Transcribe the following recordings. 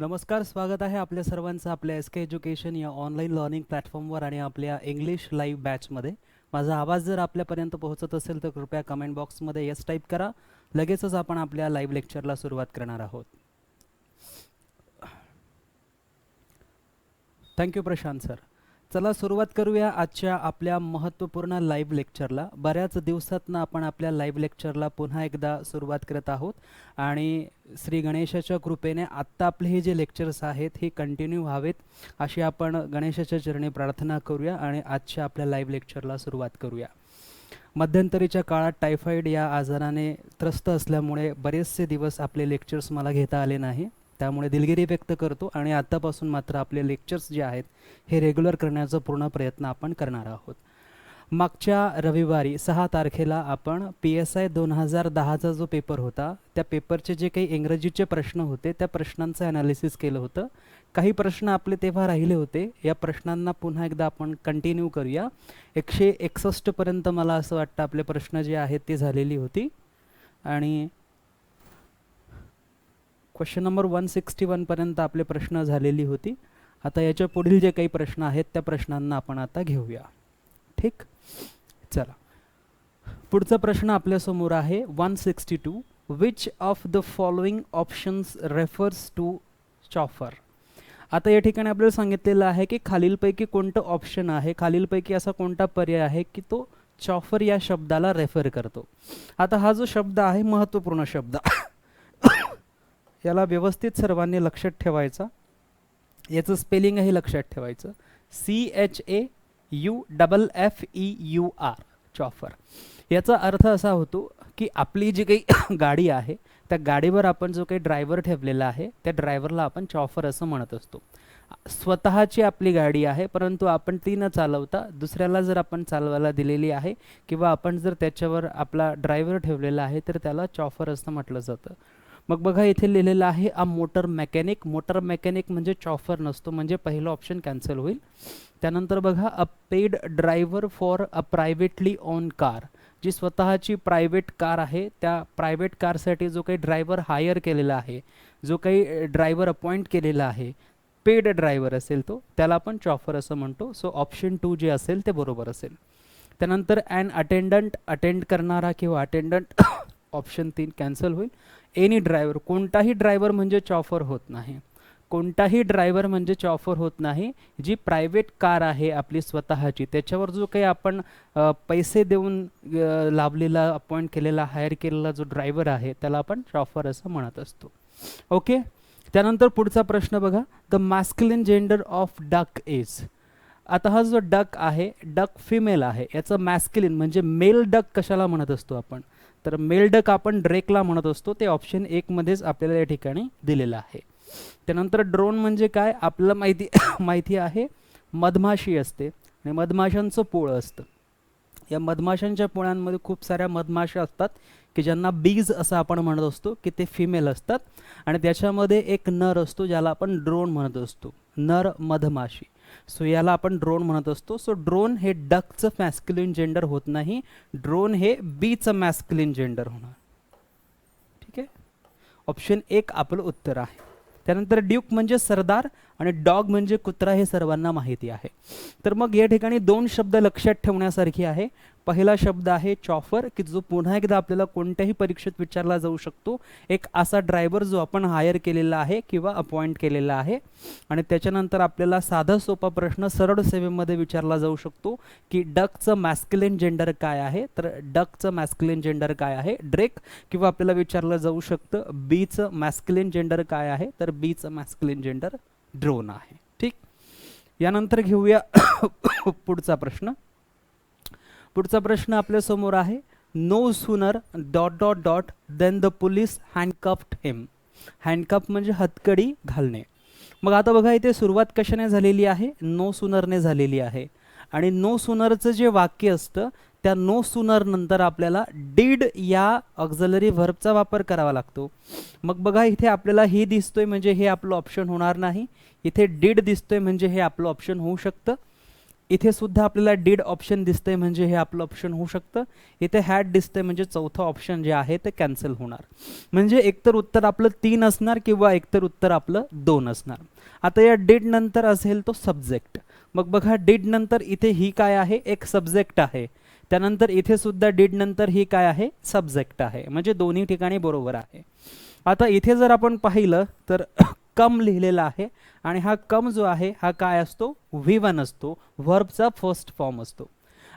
नमस्कार, स्वागत आहे आपल्या सर्वांचं आपल्या एस के एज्युकेशन या ऑनलाईन लर्निंग प्लॅटफॉर्मवर आणि आपल्या इंग्लिश लाईव्ह बॅचमध्ये. माझा आवाज जर आपल्यापर्यंत पोहोचत असेल तर कृपया कमेंट बॉक्समध्ये यस टाईप करा. लगेचच आपण आपल्या लाईव्ह लेक्चरला सुरुवात करणार आहोत. Thank you Prashant sir. चला सुरुवात करूया आजच्या आपल्या महत्त्वपूर्ण लाईव्ह लेक्चरला. बऱ्याच दिवसातनं आपण आपल्या लाईव्ह लेक्चरला पुन्हा एकदा सुरुवात करत आहोत आणि श्री गणेशाच्या कृपेने आत्ता आपले हे जे लेक्चर्स आहेत हे कंटिन्यू व्हावेत अशी आपण गणेशाच्या चरणी प्रार्थना करूया आणि आजच्या आपल्या लाईव्ह लेक्चरला सुरुवात करूया. मध्यंतरीच्या काळात टायफॉईड या आजाराने त्रस्त असल्यामुळे बरेचसे दिवस आपले लेक्चर्स मला घेता आले नाही, त्यामुळे दिलगिरी व्यक्त करतो आणि आत्तापासून मात्र आपले लेक्चर्स जे आहेत हे रेग्युलर करण्याचा पूर्ण प्रयत्न आपण करणार आहोत. मागच्या रविवारी 6 तारखेला आपण PSI 2010चा जो पेपर होता त्या पेपरचे जे काही इंग्रजीचे प्रश्न होते त्या प्रश्नांचं ॲनालिसिस केलं होतं. काही प्रश्न आपले तेव्हा राहिले होते, या प्रश्नांना पुन्हा एकदा आपण कंटिन्यू करूया. 161 पर्यंत मला असं वाटतं आपले प्रश्न जे आहेत ते झालेली होती आणि क्वेश्चन नंबर 161 पर्यंत आपले प्रश्न झालेली होती. आता याच्या पुढील जे काही प्रश्न आहेत त्या प्रश्नांना आपण आता घेऊया. ठीक, चला पुढचा प्रश्न आपल्यासमोर आहे 162. Which of the following options refers to chauffeur. आता या ठिकाणी आपल्याला सांगितलेलं आहे की खालीलपैकी कोणतं ऑप्शन आहे, खालीलपैकी असा कोणता पर्याय आहे की तो चॉफर या शब्दाला रेफर करतो. आता हा जो शब्द आहे महत्त्वपूर्ण शब्द याला व्यवस्थित सर्वांनी लक्षात ठेवायचा. याचं स्पेलिंग आहे लक्षात ठेवायचं. CHAUFFEUR चॉफर. याचा अर्थ असा होतो की आपली जी काही गाडी आहे त्या गाडीवर आपण जो काही ड्रायव्हर ठेवलेला आहे त्या ड्रायव्हरला आपण चॉफर असं म्हणत असतो. स्वतःची आपली गाडी आहे परंतु आपण ती न चालवता दुसऱ्याला जर आपण चालवायला दिलेली आहे किंवा आपण जर त्याच्यावर आपला ड्रायव्हर ठेवलेला आहे तर त्याला चॉफर असं म्हटलं जातं. मग बघा इथे लिहिलेलं आहे a motor mechanic. Motor mechanic म्हणजे चॉफर नसतो, म्हणजे पहिलं ऑप्शन कॅन्सल होईल. त्यानंतर बघा a paid driver for a privately owned car. जी स्वतःची प्रायव्हेट कार आहे त्या प्रायव्हेट कारसाठी जो काही ड्रायव्हर हायर केलेला आहे, जो काही ड्रायव्हर अपॉइंट केलेला आहे, पेड ड्रायव्हर असेल तो, त्याला आपण चॉफर असं म्हणतो. सो ऑप्शन 2 जे असेल ते बरोबर असेल. त्यानंतर ॲन अटेंडंट, अटेंड करणारा किंवा अटेंडंट ऑप्शन 3 कॅन्सल होईल. एनी ड्रायव्हर, कोणताही ड्रायव्हर म्हणजे चॉफर होत नाही. कोणताही ड्रायव्हर म्हणजे चॉफर होत नाही. जी प्रायव्हेट कार आहे आपली स्वतःची त्याच्यावर जो काही आपण पैसे देऊन लावलेला, अपॉइंट केलेला, हायर केलेला जो ड्रायव्हर आहे त्याला आपण चॉफर असं म्हणत असतो. ओके. त्यानंतर पुढचा प्रश्न बघा. The masculine gender of duck is. आता हा जो डक आहे, डक फिमेल आहे, याचं मॅस्क्युलिन म्हणजे मेल डक कशाला म्हणत असतो आपण, तर मेल डक आपण ड्रेकला म्हणत असतो. ते ऑप्शन 1 मध्येच आपल्याला या ठिकाणी दिलेलं आहे. त्यानंतर ड्रोन म्हणजे काय आपल्याला माहिती आहे, मधमाशी असते आणि मधमाशांचं पोळं असतं. या मधमाशांच्या पोळ्यांमध्ये खूप साऱ्या मधमाशा असतात की ज्यांना बीज असं आपण म्हणत असतो की ते फिमेल असतात आणि त्याच्यामध्ये एक नर असतो ज्याला आपण ड्रोन म्हणत असतो, नर मधमाशी. सो याला आपण ड्रोन म्हणत असतो. सो ड्रोन हे डकचं मॅस्क्युलिन जेंडर होत नाही, ड्रोन हे बीचं मॅस्क्युलिन जेंडर होणार. ठीक आहे, ऑप्शन 1 आपलं उत्तर आहे. त्यानंतर ड्यूक म्हणजे सरदार आणि डॉग म्हणजे कुत्रा, हे सर्वांना माहिती आहे. तर मग या ठिकाणी 2 शब्द लक्षात ठेवण्यासारखी आहे. पहिला शब्द आहे चॉफर की जो पुन्हा एकदा आपल्याला कोणत्याही परीक्षेत विचारला जाऊ शकतो. एक असा ड्रायव्हर जो आपण हायर केलेला आहे किंवा अपॉइंट केलेला आहे. आणि त्याच्यानंतर आपल्याला साधा सोपा प्रश्न सरळ सेवेमध्ये विचारला जाऊ शकतो की डकचं मॅस्क्युलिन जेंडर काय आहे, तर डकचं मॅस्क्युलिन जेंडर काय आहे ड्रेक, किंवा आपल्याला विचारलं जाऊ शकतं बीचं मॅस्क्युलिन जेंडर काय आहे, तर बीचं मॅस्क्युलिन जेंडर ड्रोन आहे. ठीक, यानंतर घेऊया पुढचा प्रश्न. पुढचा प्रश्न आपल्या समोर आहे. No sooner dot dot dot than the police handcuffed him. Handcuff म्हणजे हतकडी घालणे. मग आता बघा इथे सुरुवात कशाने झालेली आहे, नो सूनरने झालेली आहे. आणि नो सूनरचं जे वाक्य असतं त्या नो सूनर नंतर आपल्याला डीड या ऑक्झिलरी व्हर्बचा वापर करावा लागतो. मग बघा इथे आपल्याला ही दिसतोय म्हणजे हे आपलं ऑप्शन होणार नाही. इथे डीड दिसतोय म्हणजे हे आपलं ऑप्शन होऊ शकतं. इथे सुद्धा आपल्याला डीड ऑप्शन दिसतंय म्हणजे हे आपलं ऑप्शन होऊ शकतं. इथे हॅड दिसतंय म्हणजे चौथं ऑप्शन जे आहे ते कॅन्सल होणार. म्हणजे एकतर उत्तर आपलं 3 असणार किंवा एकतर उत्तर आपलं 2 असणार. आता या डीड नंतर असेल तो सब्जेक्ट. मग बघा डीड नंतर इथे ही काय आहे, एक सब्जेक्ट आहे. त्यानंतर इथे सुद्धा डीड नंतर ही काय आहे, सब्जेक्ट आहे. म्हणजे दोन्ही ठिकाणी बरोबर आहे. आता इथे जर आपण पाहिलं तर कम लिहिलेला आहे आणि हा कम जो आहे हा काय असतो, V1 असतो, व्हर्बचा फर्स्ट फॉर्म असतो.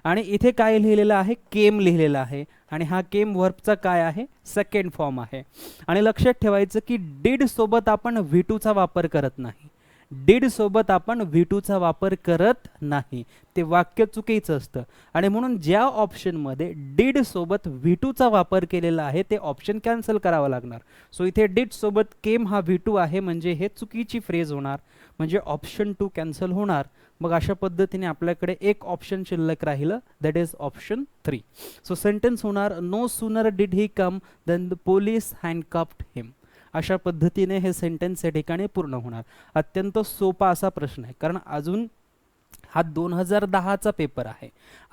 आणि इथे काय लिहिलेलं आहे, केम लिहिलेला आहे आणि हा केम व्हर्बचा काय आहे, सेकंड फॉर्म आहे. आणि लक्षात ठेवायचं की डीड सोबत आपण V2 चा वापर करत नाही. डीड सोबत आपण V2 चा वापर करत नाही, ते वाक्य चुकीचं असतं. आणि म्हणून ज्या ऑप्शनमध्ये डीड सोबत V2 चा वापर केलेला आहे ते ऑप्शन कॅन्सल करावं लागणार. सो इथे डीड सोबत केम हा V2 आहे म्हणजे हे चुकीची फ्रेज होणार, म्हणजे ऑप्शन 2 कॅन्सल होणार. मग अशा पद्धतीने आपल्याकडे एक ऑप्शन शिल्लक राहिलं, that is option 3. So sentence होणार, no sooner did he come than the police handcuffed him. अशा पद्धतीने हे सेंटेन्स या ठिकाणी पूर्ण होणार. अत्यंत सोपा असा प्रश्न आहे, कारण अजून हा 2010चा पेपर आहे.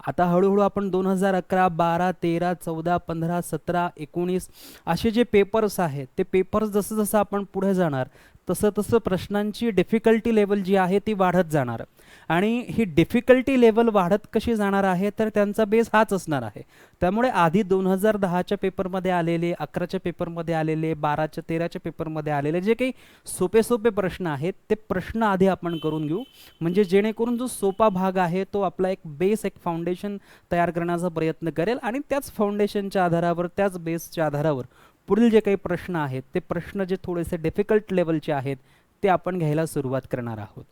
आता हळूहळू आपण 2011, 12, 13, 14, 15, 17, 19 असे जे पेपर्स आहेत ते पेपर्स जसं जसं आपण पुढे जाणार तसं तसं प्रश्नांची डिफिकल्टी लेवल जी आहे ती वाढत जाणार. आणि ही डिफिकल्टी लेवल वाढत कशी जाणार आहे तर त्यांचा बेस हाच असणार आहे. त्यामुळे आधी 2010च्या पेपरमध्ये आलेले, 11च्या पेपरमध्ये आलेले, 12च्या 13च्या पेपरमध्ये आलेले जे काही सोपे सोपे प्रश्न आहेत ते प्रश्न आधी आपण करून घेऊ, म्हणजे जेणेकरून जो सोपा भाग आहे तो आपला एक बेस, एक फाउंडेशन तयार करण्याचा प्रयत्न करेल आणि त्याच फाउंडेशनच्या आधारावर, त्याच बेसच्या आधारावर पुढील जे काही प्रश्न आहेत ते प्रश्न जे थोडेसे डिफिकल्ट लेवलचे आहेत ते आपण घ्यायला सुरुवात करणार आहोत.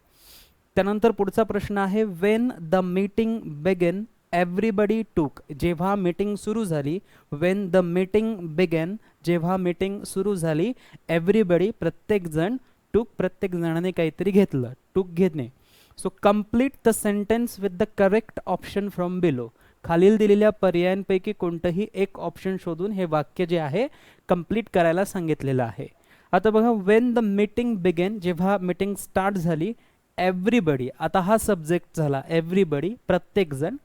त्यानंतर पुढचा प्रश्न आहे, when the meeting began everybody took. जेव्हा मीटिंग सुरू झाली, वेन द मीटिंग बिगेन, जेव्हा मीटिंग सुरू झाली, एव्हरीबडी प्रत्येक जण, टूक प्रत्येक जणाने काहीतरी घेतलं, टूक घेणे. So complete the sentence with the correct option from below. खालील दिलेल्या पर्यायांपैकी कोणतंही एक ऑप्शन शोधून हे वाक्य जे आहे कंप्लीट करायला सांगितलेलं आहे. आता बघा, वेन द मीटिंग बिगेन, जेव्हा मीटिंग स्टार्ट झाली, एव्हरीबडी, आता हा सब्जेक्ट झाला, एव्हरीबडी प्रत्येक जण.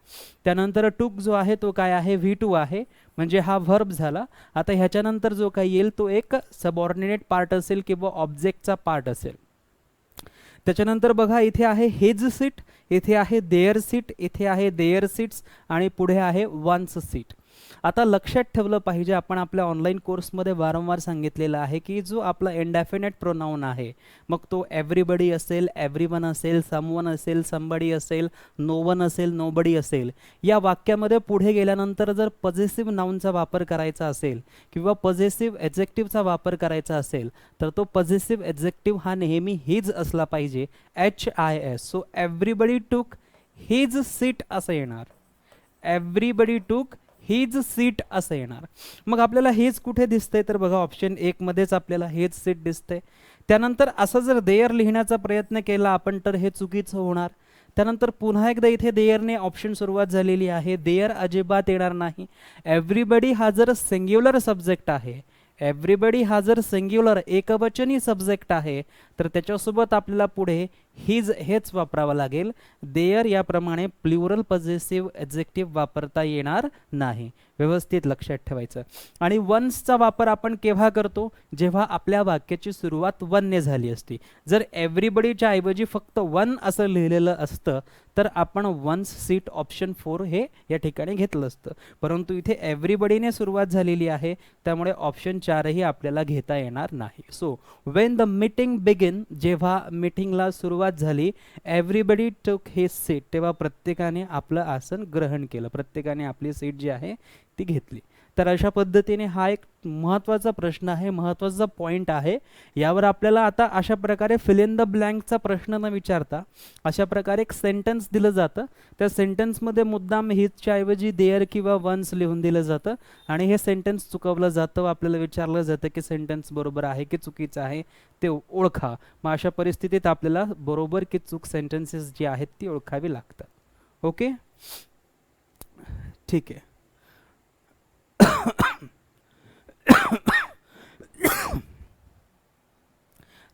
त्यानंतर टूक जो आहे तो काय आहे, V2 आहे, म्हणजे हा व्हर्ब झाला. आता ह्याच्यानंतर जो काही येईल तो एक सबऑर्डिनेट पार्ट असेल किंवा ऑब्जेक्टचा पार्ट असेल. त्याच्यानंतर बघा इथे आहे हेज सीट, इथे आहे देअर सीट, इथे आहे देअर सीट्स आणि पुढे आहे वन्स सीट. आता लक्षात ठेवलं पाहिजे, आपण आपल्या ऑनलाईन कोर्समध्ये वारंवार सांगितलेलं आहे की जो आपला इंडेफिनेट प्रोनाउन आहे, मग तो एव्हरीबडी असेल, एव्हरीवन असेल, समवन असेल, समबडी असेल, नो वन असेल, नोबडी असेल, या वाक्यामध्ये पुढे गेल्यानंतर जर पॉझेसिव्ह नाउनचा वापर करायचा असेल किंवा पॉझेसिव्ह ॲडजेक्टिव्हचा वापर करायचा असेल तर तो पॉझेसिव्ह ॲडजेक्टिव्ह हा नेहमी हिज असला पाहिजे, HIS. सो एव्हरीबडी टूक हिज सीट असं येणार, एव्हरीबडी टूक हिज सीट असं येणार. मग आपल्याला हेच कुठे दिसतंय तर बघा ऑप्शन 1 मध्येच आपल्याला हेज सीट दिसतंय. त्यानंतर असं जर देअर लिहिण्याचा प्रयत्न केला आपण तर हे चुकीचं होणार. त्यानंतर पुन्हा एकदा इथे देअरने ऑप्शन सुरुवात झालेली आहे, देअर अजिबात येणार नाही. एव्हरीबडी हा जर सिंग्युलर सब्जेक्ट आहे, एव्हरीबडी हा जर सिंग्युलर एकवचनी सब्जेक्ट आहे तर त्याच्यासोबत आपल्याला पुढे हिज हेच वापरावं लागेल. देअर याप्रमाणे प्लुरल पॉझेसिव्ह ॲडजेक्टिव्ह वापरता येणार नाही, व्यवस्थित लक्षात ठेवायचं. आणि वन्सचा वापर आपण केव्हा करतो, जेव्हा आपल्या वाक्याची सुरुवात वनने झाली असती. जर एव्हरीबडीच्या ऐवजी फक्त वन असं लिहिलेलं असतं तर आपण वन्स सीट ऑप्शन 4 हे या ठिकाणी घेतलं असतं, परंतु इथे एव्हरीबडीने सुरुवात झालेली आहे त्यामुळे ऑप्शन 4 ही आपल्याला घेता येणार नाही. So when the meeting begin, जेव्हा मीटिंगला सुरुवात झाली, एव्हरीबडी टूक हिज सीट, तेव्हा प्रत्येकाने आपलं आसन ग्रहण केलं, प्रत्येकाने आपली सीट जी आहे ती घेतली. तर अशा पद्धतीने हा एक महत्त्वाचा प्रश्न आहे, महत्त्वाचा पॉईंट आहे. यावर आपल्याला आता अशा प्रकारे फिल इन द ब्लँकचा प्रश्न न विचारता अशा प्रकारे एक सेंटेन्स दिलं जातं, त्या सेंटेन्समध्ये मुद्दाम हिजच्या ऐवजी देअर किंवा वन्स लिहून दिलं जातं आणि हे सेंटेन्स चुकवलं जातं, आपल्याला विचारलं जातं की सेंटेन्स बरोबर आहे की चुकीचं आहे ते ओळखा. मग अशा परिस्थितीत आपल्याला बरोबर की चूक सेंटेन्सेस जी आहेत ती ओळखावी लागतात. ओके, ठीक आहे.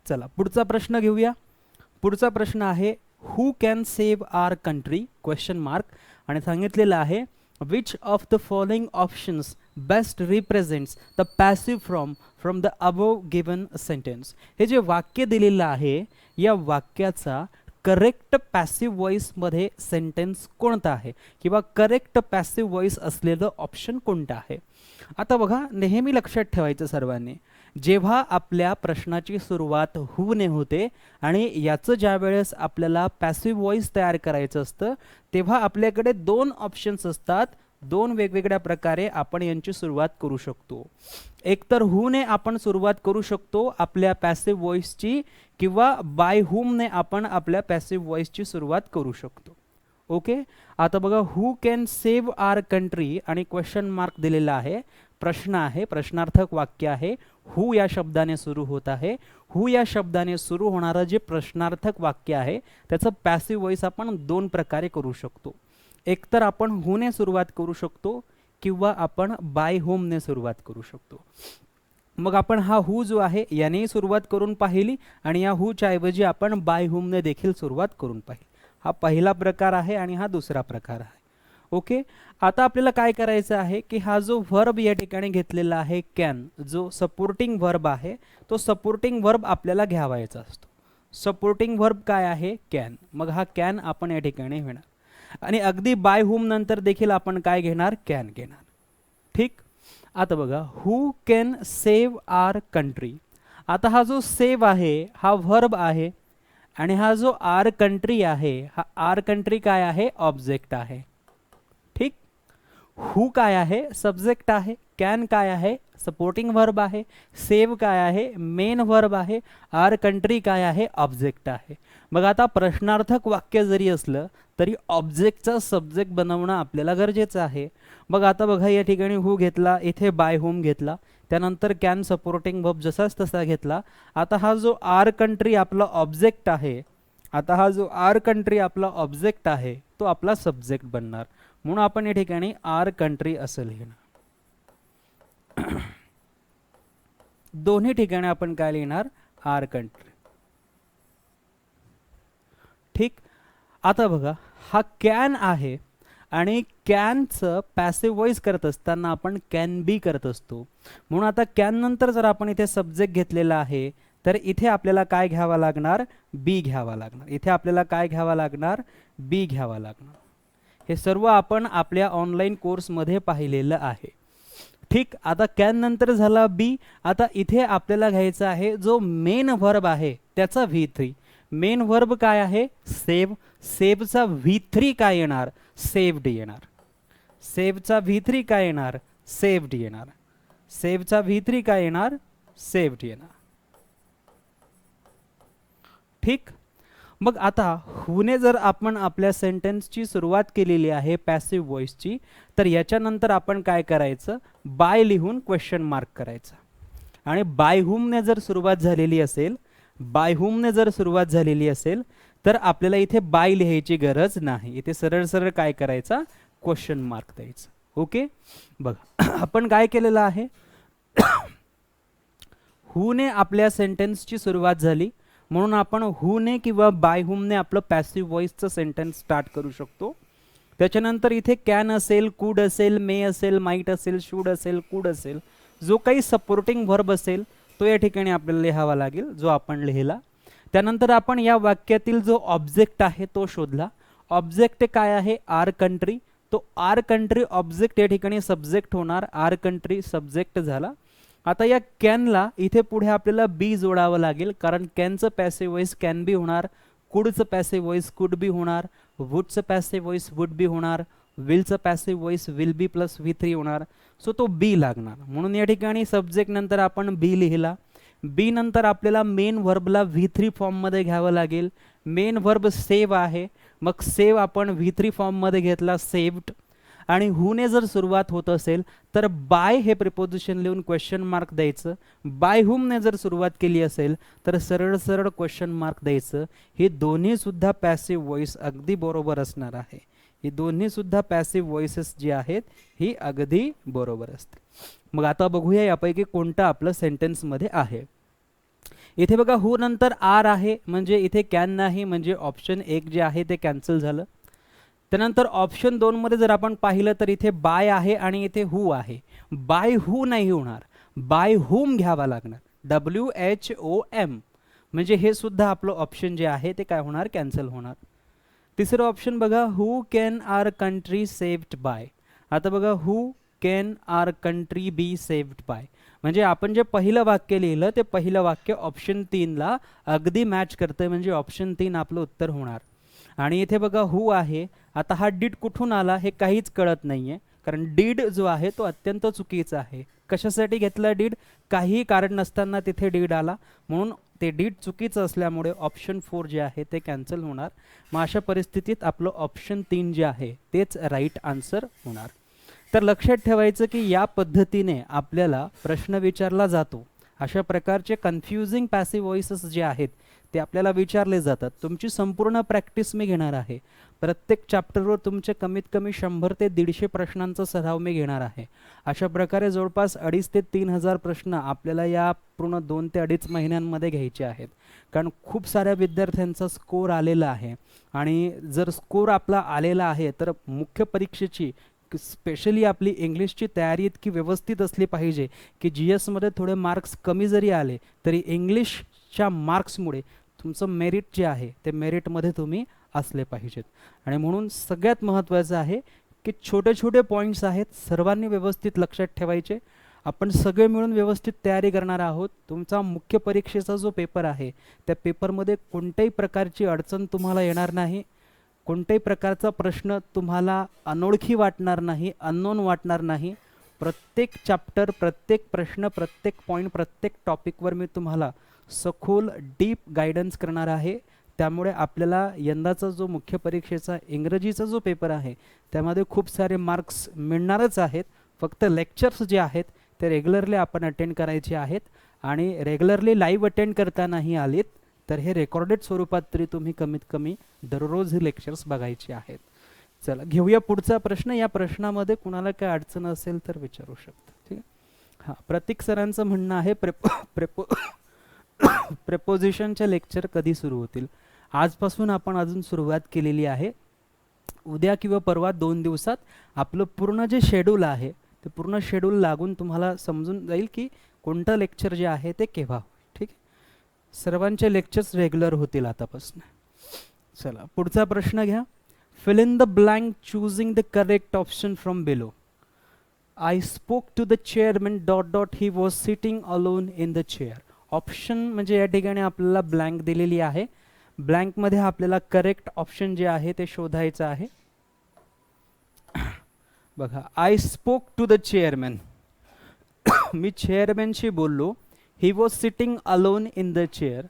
चला पुढचा प्रश्न घेऊया. पुढचा प्रश्न आहे, who can save our country question mark, आणि सांगितलेलं आहे which of the following options best represents the passive form from the above given sentence. हे जे वाक्य दिलेलं आहे या वाक्याचा करेक्ट पॅसिव्ह व्हॉइसमध्ये सेंटेन्स कोणता आहे किंवा करेक्ट पॅसिव्ह व्हॉइस असलेलं ऑप्शन कोणतं आहे. आता बघा, नेहमी लक्षात ठेवायचं सर्वांनी, जेव्हा आपल्या प्रश्नाची सुरुवात हूने होते आणि याचं ज्या वेळेस आपल्याला पॅसिव्ह व्हॉइस तयार करायचं असतं तेव्हा आपल्याकडे दोन ऑप्शन्स असतात. दोन वेगवेगळ्या प्रकारे आपण यांची सुरुवात करू शकतो. एकतर हूने आपण सुरुवात करू शकतो आपल्या पॅसिव्ह व्हॉइसची, किंवा बाय हुमने आपण आपल्या पॅसिव्ह व्हॉइसची सुरुवात करू शकतो. ओके, आता बघा, who can save our country आणि क्वेश्चन मार्क दिलेला आहे. प्रश्न आहे, प्रश्नार्थक वाक्य आहे, हू या शब्दाने सुरू होत आहे. हू या शब्दाने सुरू होणारं जे प्रश्नार्थक वाक्य आहे त्याचं पॅसिव्ह व्हॉइस आपण दोन प्रकारे करू शकतो. एकतर आपण हूने सुरुवात करू शकतो किंवा आपण बाय होमने सुरुवात करू शकतो. मग आपण हा हू जो आहे याने सुरुवात करून पाहिली आणि या हूच्या ऐवजी आपण बाय होमने देखील सुरुवात करून पाहिली. हा पहिला प्रकार आहे आणि हा दुसरा प्रकार आहे. ओके, आता आपल्याला काय करायचं आहे की हा जो व्हर्ब या ठिकाणी घेतलेला आहे कॅन, जो सपोर्टिंग व्हर्ब आहे तो सपोर्टिंग व्हर्ब आपल्याला घ्यावायचा असतो. सपोर्टिंग व्हर्ब काय आहे? कॅन. मग हा कॅन आपण या ठिकाणी घेणार आणि अगदी बाय हुम नंतर देखील आपण काय घेणार? कॅन घेणार. ठीक, आता बघा, who can save our country. आता हा जो सेव्ह आहे हा व्हर्ब आहे आणि हा जो आर कंट्री आहे, हा आर कंट्री काय आहे? ऑब्जेक्ट आहे. ठीक, हू काय आहे? सब्जेक्ट आहे. कॅन काय आहे? सपोर्टिंग व्हर्ब आहे. सेव्ह काय आहे? मेन व्हर्ब आहे. आर कंट्री काय आहे? ऑब्जेक्ट आहे. मग आता प्रश्नार्थक वाक्य जरी असलं तरी ऑब्जेक्टचा सब्जेक्ट बनवणं आपल्याला गरजेचं आहे. मग आता बघा, या ठिकाणी हू घेतला, इथे बाय होम घेतला, त्यानंतर कॅन सपोर्टिंग व्हर्ब जसाच तसा घेतला. आता हा जो आर कंट्री आपला ऑब्जेक्ट आहे, आता हा जो आर कंट्री आपला ऑब्जेक्ट आहे तो आपला सब्जेक्ट बनणार. म्हणून आपण या ठिकाणी आर कंट्री असं लिहिणार. दोन्ही ठिकाणी आपण काय लिहिणार? Our country. ठीक, आता बघा, हा कॅन आहे आणि कॅनचं पॅसिव्ह व्हॉइस करत असताना आपण कॅन बी करत असतो. म्हणून आता कॅन नंतर जर आपण इथे सब्जेक्ट घेतलेला आहे तर इथे आपल्याला काय घ्यावा लागणार? बी घ्यावा लागणार. इथे आपल्याला काय घ्यावा लागणार? बी घ्यावा लागणार. हे सर्व आपण आपल्या ऑनलाईन कोर्समध्ये पाहिलेलं आहे. ठीक, आता कॅन नंतर झाला बी. आता इथे आपल्याला घ्यायचा आहे जो मेन व्हर्ब आहे त्याचा V3. मेन व्हर्ब काय आहे? सेव्ह. सेव्हचा V3 काय येणार? सेव्हड येणार. सेव्हचा V3 काय येणार? सेव्हड येणार. सेव्हचा V3 काय येणार? सेव्हड येणार. ठीक, मग आता हुने जर आपण आपल्या सेंटेन्सची सुरुवात केलेली आहे पॅसिव्ह व्हॉइसची, तर याच्यानंतर आपण काय करायचं? बाय लिहून क्वेश्चन मार्क करायचा. आणि बाय हुमने जर सुरुवात झालेली असेल, बाय हुमने जर सुरुवात झालेली असेल तर आपल्याला इथे बाय लिहायची गरज नाही. इथे सरळ सरळ काय करायचा? क्वेश्चन मार्क द्यायचा. ओके, बघा, आपण काय केलेलं आहे? हुने आपल्या सेंटेन्सची सुरुवात झाली म्हणून आपण हुने किंवा बाय हुमने आपलं पॅसिव्ह व्हॉइसचं सेंटेन्स स्टार्ट करू शकतो. त्याच्यानंतर इथे कॅन असेल, कुड असेल, मे असेल, माईट असेल, शूड असेल, कुड असेल, जो काही सपोर्टिंग व्हर्ब असेल तो या ठिकाणी आपल्याला लिहावा लागेल, जो आपण लिहिला. त्यानंतर आपण या वाक्यातील जो ऑब्जेक्ट आहे तो शोधला. ऑब्जेक्ट काय आहे? Our country. तो आर कंट्री ऑब्जेक्ट या ठिकाणी सब्जेक्ट होणार. आर कंट्री सब्जेक्ट झाला. आता या कॅनला इथे पुढे आपल्याला बी जोडावं लागेल, कारण कॅनचं पॅसिव्ह व्हॉइस कॅन बी होणार, कुडचं पॅसिव्ह व्हॉइस कुड बी होणार, वुडचं पॅसिव्ह व्हॉइस वुड बी होणार, विलचं passive voice will be plus V3 होणार. सो तो बी लागणार. म्हणून या ठिकाणी सब्जेक्ट नंतर आपण बी लिहिला. बी नंतर आपल्याला मेन व्हर्बला V3 फॉर्ममध्ये घ्यावं लागेल. मेन व्हर्ब सेव्ह आहे, मग सेव्ह आपण V3 फॉर्ममध्ये घेतला, सेव्ड. आणि हुने जर सुरुवात होत असेल तर बाय हे प्रिपोजिशन लिहून क्वेश्चन मार्क द्यायचं. बाय हुमने जर सुरुवात केली असेल तर सरळ सरळ क्वेश्चन मार्क द्यायचं. हे दोन्ही सुद्धा पॅसिव्ह व्हॉइस अगदी बरोबर असणार आहे. ही दोन्ही सुद्धा पॅसिव्ह व्हॉइसेस जी आहेत ही अगदी बरोबर असते. मग आता बघूया यापैकी कोणतं आपलं सेंटेन्समध्ये आहे. इथे बघा हू नंतर आर आहे म्हणजे इथे कॅन नाही, म्हणजे ऑप्शन 1 जे आहे ते कॅन्सल झालं. त्यानंतर ऑप्शन 2 मध्ये जर आपण पाहिलं तर इथे बाय आहे आणि इथे हू आहे. बाय हू नाही होणार, बाय हुम घ्यावा लागणार, WHOM, म्हणजे हे सुद्धा आपलं ऑप्शन जे आहे ते काय होणार, कॅन्सल होणार. तिसरं ऑप्शन बघा, who can our country saved by. आता बघा who can our country be saved by, म्हणजे आपण जे पहिलं वाक्य लिहिलं ते पहिलं वाक्य ऑप्शन 3 ला अगदी मॅच करतंय, म्हणजे ऑप्शन 3 आपलं उत्तर होणार. आणि इथे बघा हू आहे. आता हा डीड कुठून आला हे काहीच कळत नाहीये, कारण डीड जो आहे तो अत्यंत चुकीचा आहे. कशासाठी घेतला डीड, काही कारण नसताना तिथे डीड आला, म्हणून ते डीड चुकीचं असल्यामुळे ऑप्शन 4 जे आहे ते कॅन्सल होणार. मग अशा परिस्थितीत आपलं ऑप्शन 3 जे आहे तेच राईट आन्सर होणार. तर लक्षात ठेवायचं की या पद्धतीने आपल्याला प्रश्न विचारला जातो. अशा प्रकारचे कन्फ्युजिंग पॅसिव्ह व्हॉइसेस जे आहेत ते आपल्याला विचारले जातात. तुमची संपूर्ण प्रॅक्टिस मी घेणार आहे. प्रत्येक चॅप्टरवर तुमचे कमीत कमी 100 ते 150 प्रश्नांचा सराव मी घेणार आहे. अशा प्रकारे जवळपास 2,500 ते 3,000 प्रश्न आपल्याला या पूर्ण 2 ते 2.5 महिन्यांमध्ये घ्यायचे आहेत, कारण खूप साऱ्या विद्यार्थ्यांचा स्कोर आलेला आहे. आणि जर स्कोर आपला आलेला आहे तर मुख्य परीक्षेची स्पेशली आपली इंग्लिशची तयारी इतकी व्यवस्थित असली पाहिजे की GSमध्ये थोडे मार्क्स कमी जरी आले तरी इंग्लिशच्या मार्क्समुळे तुमचं मेरिट जे आहे ते मेरिटमध्ये तुम्ही असले पाहिजेत. आणि म्हणून सगळ्यात महत्त्वाचं आहे की छोटे छोटे पॉईंट्स आहेत, सर्वांनी व्यवस्थित लक्षात ठेवायचे. आपण सगळे मिळून व्यवस्थित तयारी करणार आहोत. तुमचा मुख्य परीक्षेचा जो पेपर आहे त्या पेपरमध्ये कोणत्याही प्रकारची अडचण तुम्हाला येणार नाही, कोणत्याही प्रकारचा प्रश्न तुम्हाला अनोळखी वाटणार नाही, अननोन वाटणार नाही. प्रत्येक चॅप्टर, प्रत्येक प्रश्न, प्रत्येक पॉईंट, प्रत्येक टॉपिकवर मी तुम्हाला सखोल डीप गायडन्स करणार आहे. त्यामुळे आपल्याला यंदाचा जो मुख्य परीक्षेचा इंग्रजीचा जो पेपर आहे त्यामध्ये खूप सारे मार्क्स मिळणारच आहेत. फक्त लेक्चर्स जे आहेत ते रेग्युलरली आपण अटेंड करायचे आहेत, आणि रेग्युलरली लाईव्ह अटेंड करतानाही आलीत तर हे रेकॉर्डेड स्वरूपात तरी तुम्ही कमीत कमी दररोज हे लेक्चर्स बघायचे आहेत. चला घेऊया पुढचा प्रश्न. या प्रश्नामध्ये कुणाला काय अडचण असेल तर विचारू शकता. ठीक आहे. हां, प्रतीक सरांचं म्हणणं आहे प्रेपोजिशनचे लेक्चर कधी सुरू होतील. आजपासून आपण अजून सुरुवात केलेली आहे. उद्या किंवा परवा 2 दिवसात आपलं पूर्ण जे शेड्यूल आहे ते पूर्ण शेड्यूल लागून तुम्हाला समजून जाईल की कोणतं लेक्चर जे आहे ते केव्हा होईल. ठीक आहे, सर्वांचे लेक्चर्स रेग्युलर होतील आतापासून. चला पुढचा प्रश्न घ्या. Fill in the blank choosing the correct option from below. I spoke to the chairman dot dot he was sitting alone in the chair. Option म्हणजे या ठिकाणी आपल्याला ब्लँक दिलेली आहे. ब्लँकमध्ये आपल्याला करेक्ट ऑप्शन जे आहे ते शोधायचं आहे. बघा, I spoke to the chairman, मी चेअरमॅनशी बोललो. He was sitting alone in the chair,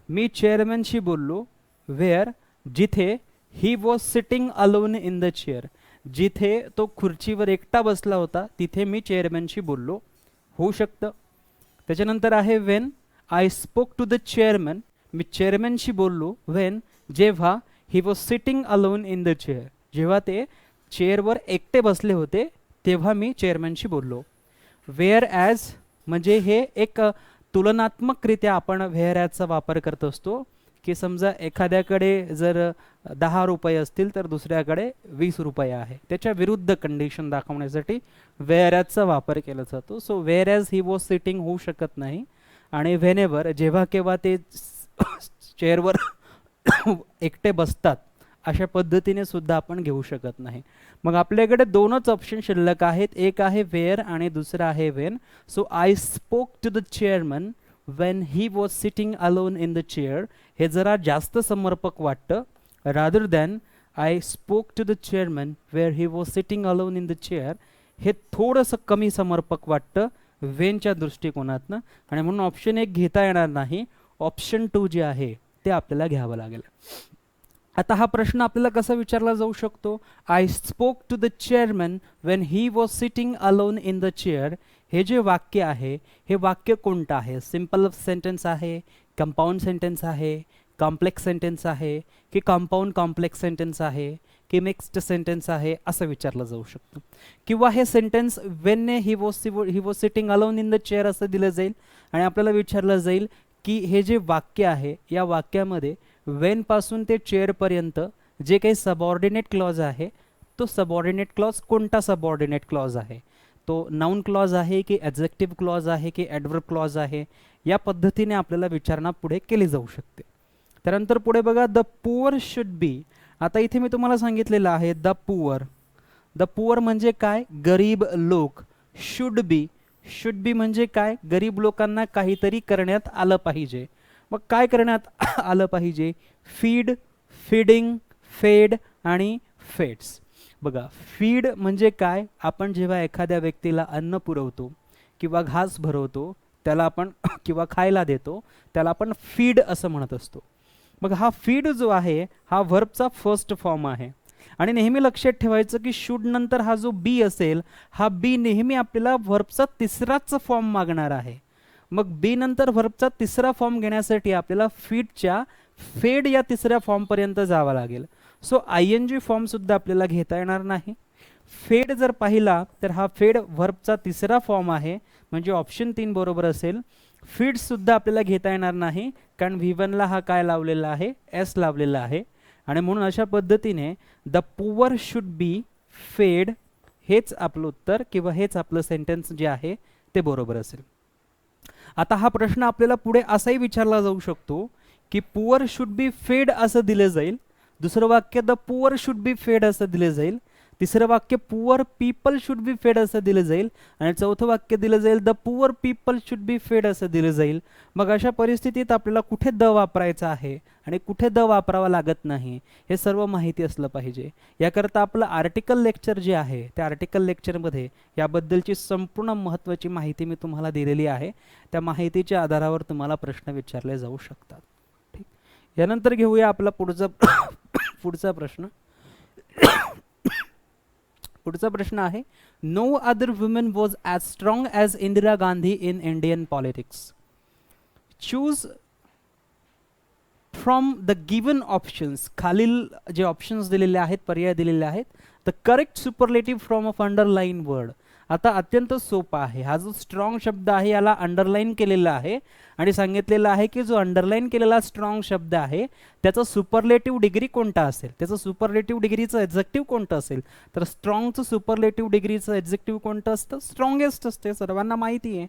मी चेअरमॅनशी बोललो. वेअर, जिथे. He was sitting alone in the chair, जिथे तो खुर्चीवर एकटा बसला होता तिथे मी चेअरमॅनशी बोललो. होऊ शकतं. त्याच्यानंतर आहे when. I spoke to the chairman, मी चेअरमॅनशी बोललो. वेन, जेव्हा. He was sitting alone in the chair, जेव्हा ते चेअरवर एकटे बसले होते तेव्हा मी चेअरमॅनशी बोललो. वेअर ॲज म्हणजे हे एक तुलनात्मकरित्या आपण वेअर ॲजचा वापर करत असतो की समजा एखाद्याकडे जर 10 रुपये असतील तर दुसऱ्याकडे 20 रुपये आहे, त्याच्या विरुद्ध कंडिशन दाखवण्यासाठी वेअर ॲजचा वापर केला जातो. So wear as he was sitting होऊ शकत नाही. आणि व्हेनेवर जेव्हा केव्हा ते चेअरवर एकटे बसतात अशा पद्धतीने सुद्धा आपण घेऊ शकत नाही. मग आपल्याकडे 2च ऑप्शन शिल्लक आहेत, एक आहे वेअर आणि दुसरा आहे when. So I spoke to the chairman when he was sitting alone in the chair हे जरा जास्त समर्पक वाटतं, rather than I spoke to the chairman where he was sitting alone in the chair हे थोडंसं कमी समर्पक वाटतं वेनच्या दृष्टिकोनातनं. आणि म्हणून ऑप्शन 1 घेता येणार नाही, ऑप्शन 2 जे आहे ते आपल्याला घ्यावं लागेल. आता हा प्रश्न आपल्याला कसा विचारला जाऊ शकतो. I spoke to the chairman when he was sitting alone in the chair, हे जे वाक्य आहे हे वाक्य कोणतं आहे. सिम्पल सेंटेन्स आहे, कंपाऊंड सेंटेन्स आहे, कॉम्प्लेक्स सेंटेन्स आहे की कंपाऊंड कॉम्प्लेक्स सेंटेन्स आहे की मिक्स्ड सेंटेन्स आहे असं विचारलं जाऊ शकतं. किंवा हे सेंटेन्स वेनने he was sitting alone in the chair असं दिलं जाईल आणि आपल्याला विचारलं जाईल की हे जे वाक्य आहे या वाक्यामध्ये वेन पासून ते चेअर पर्यंत जे काही सबऑर्डिनेट क्लॉज आहे तो सबऑर्डिनेट क्लॉज कोणता सबऑर्डिनेट क्लॉज आहे, तो नाउन क्लॉज आहे की ॲडजेक्टिव्ह क्लॉज आहे की ॲडवर्ब क्लॉज आहे, या पद्धतीने आपल्याला विचारणा पुढे केली जाऊ शकते. त्यानंतर पुढे बघा, द पुअर शुड बी. आता इथे मी तुम्हाला सांगितलेलं आहे द पुअर. द पुअर म्हणजे काय, गरीब लोक. शुड बी म्हणजे काय, गरीब लोकांना काहीतरी करण्यात आलं पाहिजे. मग काय करण्यात आलं पाहिजे, फीड, फीडिंग, फेड आणि फेड्स. बघा, फीड म्हणजे काय, आपण जेव्हा एखाद्या व्यक्तीला अन्न पुरवतो किंवा घास भरवतो त्याला आपण किंवा खायला देतो त्याला आपण फीड असं म्हणत असतो. मग हा फीड जो आहे हा व्हर्बचा फर्स्ट फॉर्म आहे. आणि नेहमी लक्षात ठेवायचं की शुड नंतर हा जो बी असेल हा बी नेहमी आपल्याला व्हर्बचा तिसराच फॉर्म मागणार आहे. मग बी नंतर व्हर्बचा तिसरा फॉर्म घेण्यासाठी आपल्याला फीडच्या फेड या तिसऱ्या फॉर्मपर्यंत जावं लागेल. सो आय एन जी फॉर्मसुद्धा आपल्याला घेता येणार नाही. फेड जर पाहिला तर हा फेड व्हर्बचा तिसरा फॉर्म आहे, म्हणजे ऑप्शन 3 बरोबर असेल. फीडसुद्धा आपल्याला घेता येणार नाही कारण V1ला हा काय लावलेला आहे, एस लावलेला आहे. आणि म्हणून अशा पद्धतीने the poor should be fed हेच आपलं उत्तर किंवा हेच आपलं सेंटेन्स जे आहे ते बरोबर असेल. आता हा प्रश्न आपल्याला पुढे असाही विचारला जाऊ शकतो की पुअर शुड बी फेड असं दिलं जाईल, दुसरं वाक्य the poor should be fed असं दिलं जाईल, तिसरं वाक्य poor people should be fed असं दिलं जाईल आणि चौथं वाक्य दिलं जाईल the poor people should be fed असं दिलं जाईल. मग अशा परिस्थितीत आपल्याला कुठे द वापरायचं आहे आणि कुठे द वापरावा लागत नाही हे सर्व माहिती असलं पाहिजे. याकरता आपलं आर्टिकल लेक्चर जे आहे त्या आर्टिकल लेक्चरमध्ये याबद्दलची संपूर्ण महत्त्वाची माहिती मी तुम्हाला दिलेली आहे. त्या माहितीच्या आधारावर तुम्हाला प्रश्न विचारले जाऊ शकतात. ठीक, यानंतर घेऊया आपला पुढचा प्रश्न. पुढचा प्रश्न आहे, no other woman was as strong as Indira Gandhi in Indian politics. Choose from the given options. खालील जे ऑप्शन्स दिलेले आहेत, पर्याय दिलेले आहेत, the correct superlative from of underline word. आता अत्यंत सोपा आहे. हा जो स्ट्रॉंग शब्द आहे याला अंडरलाईन केलेला आहे आणि सांगितलेलं आहे की जो अंडरलाईन केलेला स्ट्रॉंग शब्द आहे त्याचा सुपरलेटिव्ह डिग्री कोणता असेल, त्याचं सुपरलेटिव्ह डिग्रीचं एक्झेक्टिव्ह कोणतं असेल. तर स्ट्रॉंगचं सुपरलेटिव्ह डिग्रीचं एक्झेक्टिव्ह कोणतं असतं, स्ट्रॉंगेस्ट असते, सर्वांना माहिती आहे.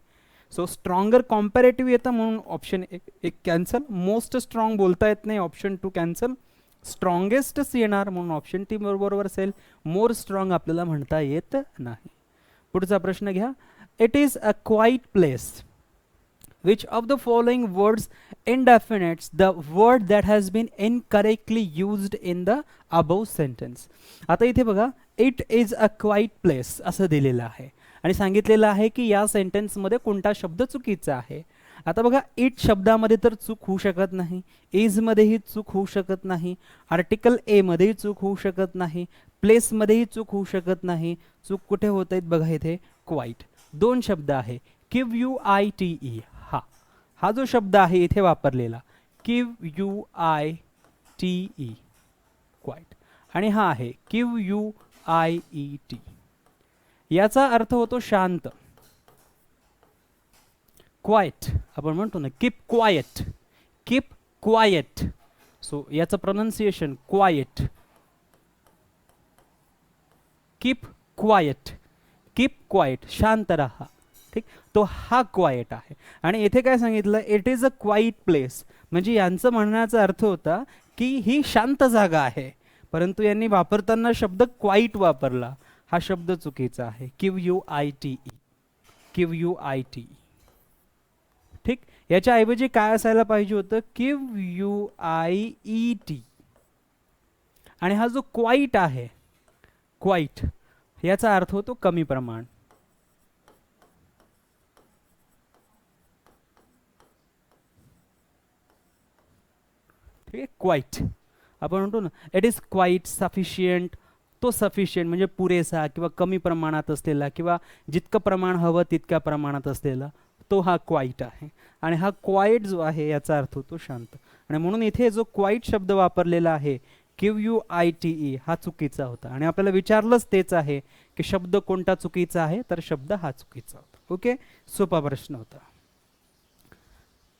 सो स्ट्रॉंगर कॉम्पॅरेटिव्ह येतं म्हणून ऑप्शन एक कॅन्सल. मोस्ट स्ट्रॉंग बोलता येत नाही, ऑप्शन 2 कॅन्सल. स्ट्रॉंगेस्टच येणार म्हणून ऑप्शन 3 बरोबर असेल. मोर स्ट्रॉंग आपल्याला म्हणता येत नाही. पुढचा प्रश्न घ्या. It is a quite place. Which of the following words indefinitely the word that has been incorrectly used in the above sentence. आता इथे बघा, it is a quiet place असं दिलेलं आहे आणि सांगितलेलं आहे की या सेंटेन्समध्ये कोणता शब्द चुकीचा आहे. आता बघा, इट शब्दामध्ये तर चूक होऊ शकत नाही, इजमध्येही चूक होऊ शकत नाही, आर्टिकल ए मध्येही चूक होऊ शकत नाही, प्लेसमध्येही चूक होऊ शकत नाही. चूक कुठे होत आहेत बघा, इथे क्वाईट. दोन शब्द आहे, QUITE. हा जो शब्द आहे इथे वापरलेला QUITE क्वाईट, आणि हा आहे QUIET. याचा अर्थ होतो शांत. क्वाइट आपण म्हणतो ना, keep quiet, keep quiet. So याचं pronunciation quiet, keep quiet, keep quiet, शांत रहा. ठीक, तो हा क्वाइट आहे. आणि इथे काय सांगितलं, it is a quite place, म्हणजे यांचं म्हणण्याचा अर्थ होता की ही शांत जागा आहे, परंतु यांनी वापरताना शब्द क्वाइट वापरला. हा शब्द चुकीचा आहे, QUITE, QUITE. ठीक, याच्या ऐवजी काय असायला पाहिजे होतं, QUIET. आणि हा जो क्वाइट आहे, क्वाइट याचा अर्थ होतो कमी प्रमाण. ठीक आहे, क्वाइट आपण म्हणतो ना, इट इज क्वाइट सफिशियंट. तो सफिशियंट म्हणजे पुरेसा किंवा कमी प्रमाणात असलेला किंवा जितकं प्रमाण हवं तितक्या प्रमाणात असलेला, तो हा क्वाइट आहे. आणि हा क्वाइट जो आहे याचा अर्थ होतो शांत. आणि म्हणून इथे जो क्वाइट शब्द वापरलेला आहे QUITE हा चुकीचा होता. आणि आपल्याला विचारलंच तेच आहे की शब्द कोणता चुकीचा आहे, तर शब्द हा चुकीचा होता. ओके, सोपा प्रश्न होता.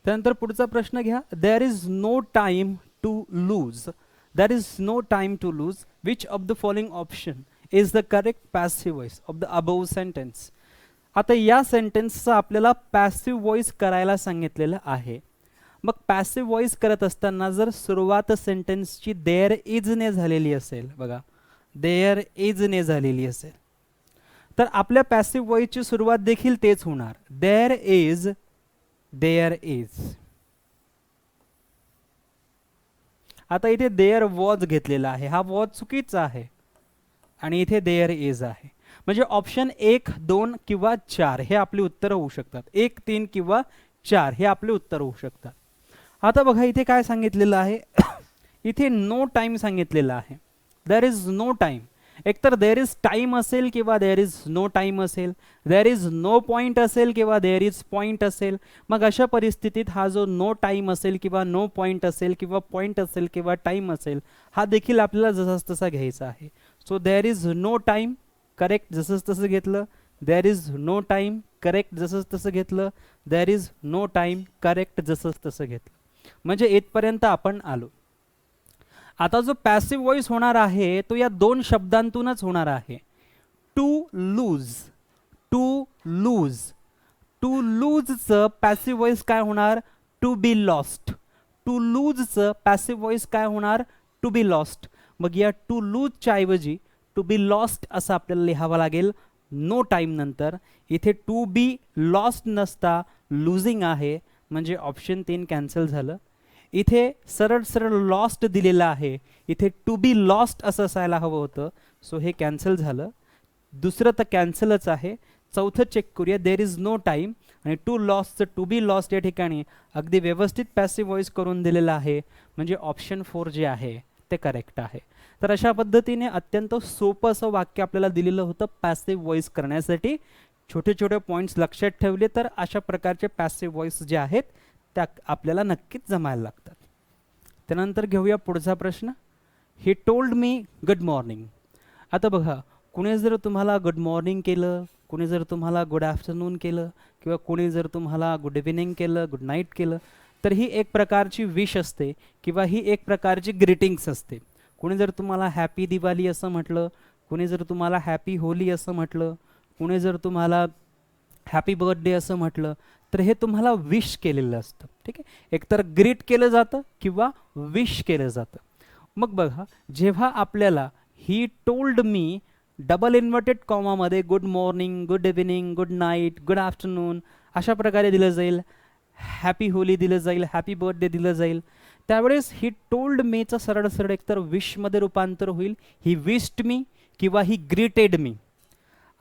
त्यानंतर पुढचा प्रश्न घ्या. There is no time to lose. There is no time to lose. Which of the following option is the correct passive voice of the above sentence. आता या सेंटेन्सचा आपल्याला पॅसिव्ह व्हॉइस करायला सांगितलेलं आहे. मग पॅसिव्ह व्हॉइस करत असताना जर सुरुवात सेंटेन्सची देअर इज ने झालेली असेल, बघा देअर इज ने झालेली असेल, तर आपल्या पॅसिव्ह व्हॉइसची सुरुवात देखील तेच होणार, देअर इज, देअर इज. आता इथे देअर वॉज घेतलेला आहे, हा वॉज चुकीचा आहे आणि इथे देअर इज आहे. म्हणजे ऑप्शन 1, 2 किंवा 4 हे आपले उत्तर होऊ शकतात. 1, 3 किंवा 4 हे आपले उत्तर होऊ शकतात. आता बघा इथे काय सांगितलेलं आहे, इथे नो टाइम सांगितलेलं आहे. There is no time. एकतर देअर इज टाइम असेल किंवा देअर इज नो टाइम असेल, देअर इज नो पॉइंट असेल किंवा देअर इज पॉइंट असेल. मग अशा परिस्थितीत हा जो नो टाइम असेल किंवा नो पॉइंट असेल किंवा पॉइंट असेल किंवा टाइम असेल, हा देखील आपल्याला जसाच तसा घ्यायचा आहे. So there is no time, correct जसंच तसं घेतलं. There is no time, correct जसंच तसं घेतलं. There is no time, correct जसंच तसं घेतलं. म्हणजे इथपर्यंत आपण आलो. आता जो पॅसिव्ह व्हॉइस होणार आहे तो या 2 शब्दांतूनच होणार आहे. To lose, to lose. To लूजचं पॅसिव्ह व्हॉइस काय होणार, टू बी लॉस्ट. टू लूजचं पॅसिव्ह व्हॉइस काय होणार, टू बी लॉस्ट. मग या टू लूजच्या ऐवजी टू बी लॉस्ट असं आपल्याला लिहावं लागेल नो टाइम नंतर. इथे टू बी लॉस्ट नसता लूजिंग आहे, म्हणजे ऑप्शन 3 कॅन्सल झालं. इथे सरळ सरळ लॉस्ट दिलेलं आहे, इथे टू बी लॉस्ट असं असायला हवं होतं, सो हे कॅन्सल झालं. दुसरं तर कॅन्सलच आहे. चौथं चेक करूया, देअर इज नो टाइम आणि टू लॉस्टचं टू बी लॉस्ट या ठिकाणी अगदी व्यवस्थित पॅसिव्ह व्हॉइस करून दिलेलं आहे, म्हणजे ऑप्शन 4 जे आहे ते करेक्ट आहे. तर अशा पद्धतीने अत्यंत सोपं असं वाक्य आपल्याला दिलेलं होतं पॅसिव्ह व्हॉइस करण्यासाठी. छोटे छोटे पॉईंट्स लक्षात ठेवले तर अशा प्रकारचे पॅसिव्ह व्हॉइस जे आहेत त्या आपल्याला नक्कीच जमायला लागतात. त्यानंतर घेऊया पुढचा प्रश्न. ही टोल्ड मी गुड मॉर्निंग. आता बघा, कुणी जर तुम्हाला गुड मॉर्निंग केलं, कुणी जर तुम्हाला गुड आफ्टरनून केलं किंवा कुणी जर तुम्हाला गुड इव्हिनिंग केलं, गुड नाईट केलं, तर ही एक प्रकारची विश असते किंवा ही एक प्रकारची ग्रीटिंग्स असते. कुणी जर तुम्हाला हॅपी दिवाळी असं म्हटलं, कुणी जर तुम्हाला हॅपी होली असं म्हटलं, कुणी जर तुम्हाला हॅपी बर्थडे असं म्हटलं, तर हे तुम्हाला विश केलेलं असतं. ठीक आहे, एकतर ग्रीट केलं जातं किंवा विश केलं जातं. मग बघा, जेव्हा आपल्याला he told me double inverted कॉमामध्ये good morning, good evening, good night, good afternoon अशा प्रकारे दिलं जाईल, हॅपी होली दिलं जाईल, हॅपी बर्थडे दिलं जाईल, त्यावेळेस ही टोल्ड मीचं सरळ सरळ एकतर विशमध्ये रूपांतर होईल, ही विश्ड मी किंवा ही ग्रीटेड मी.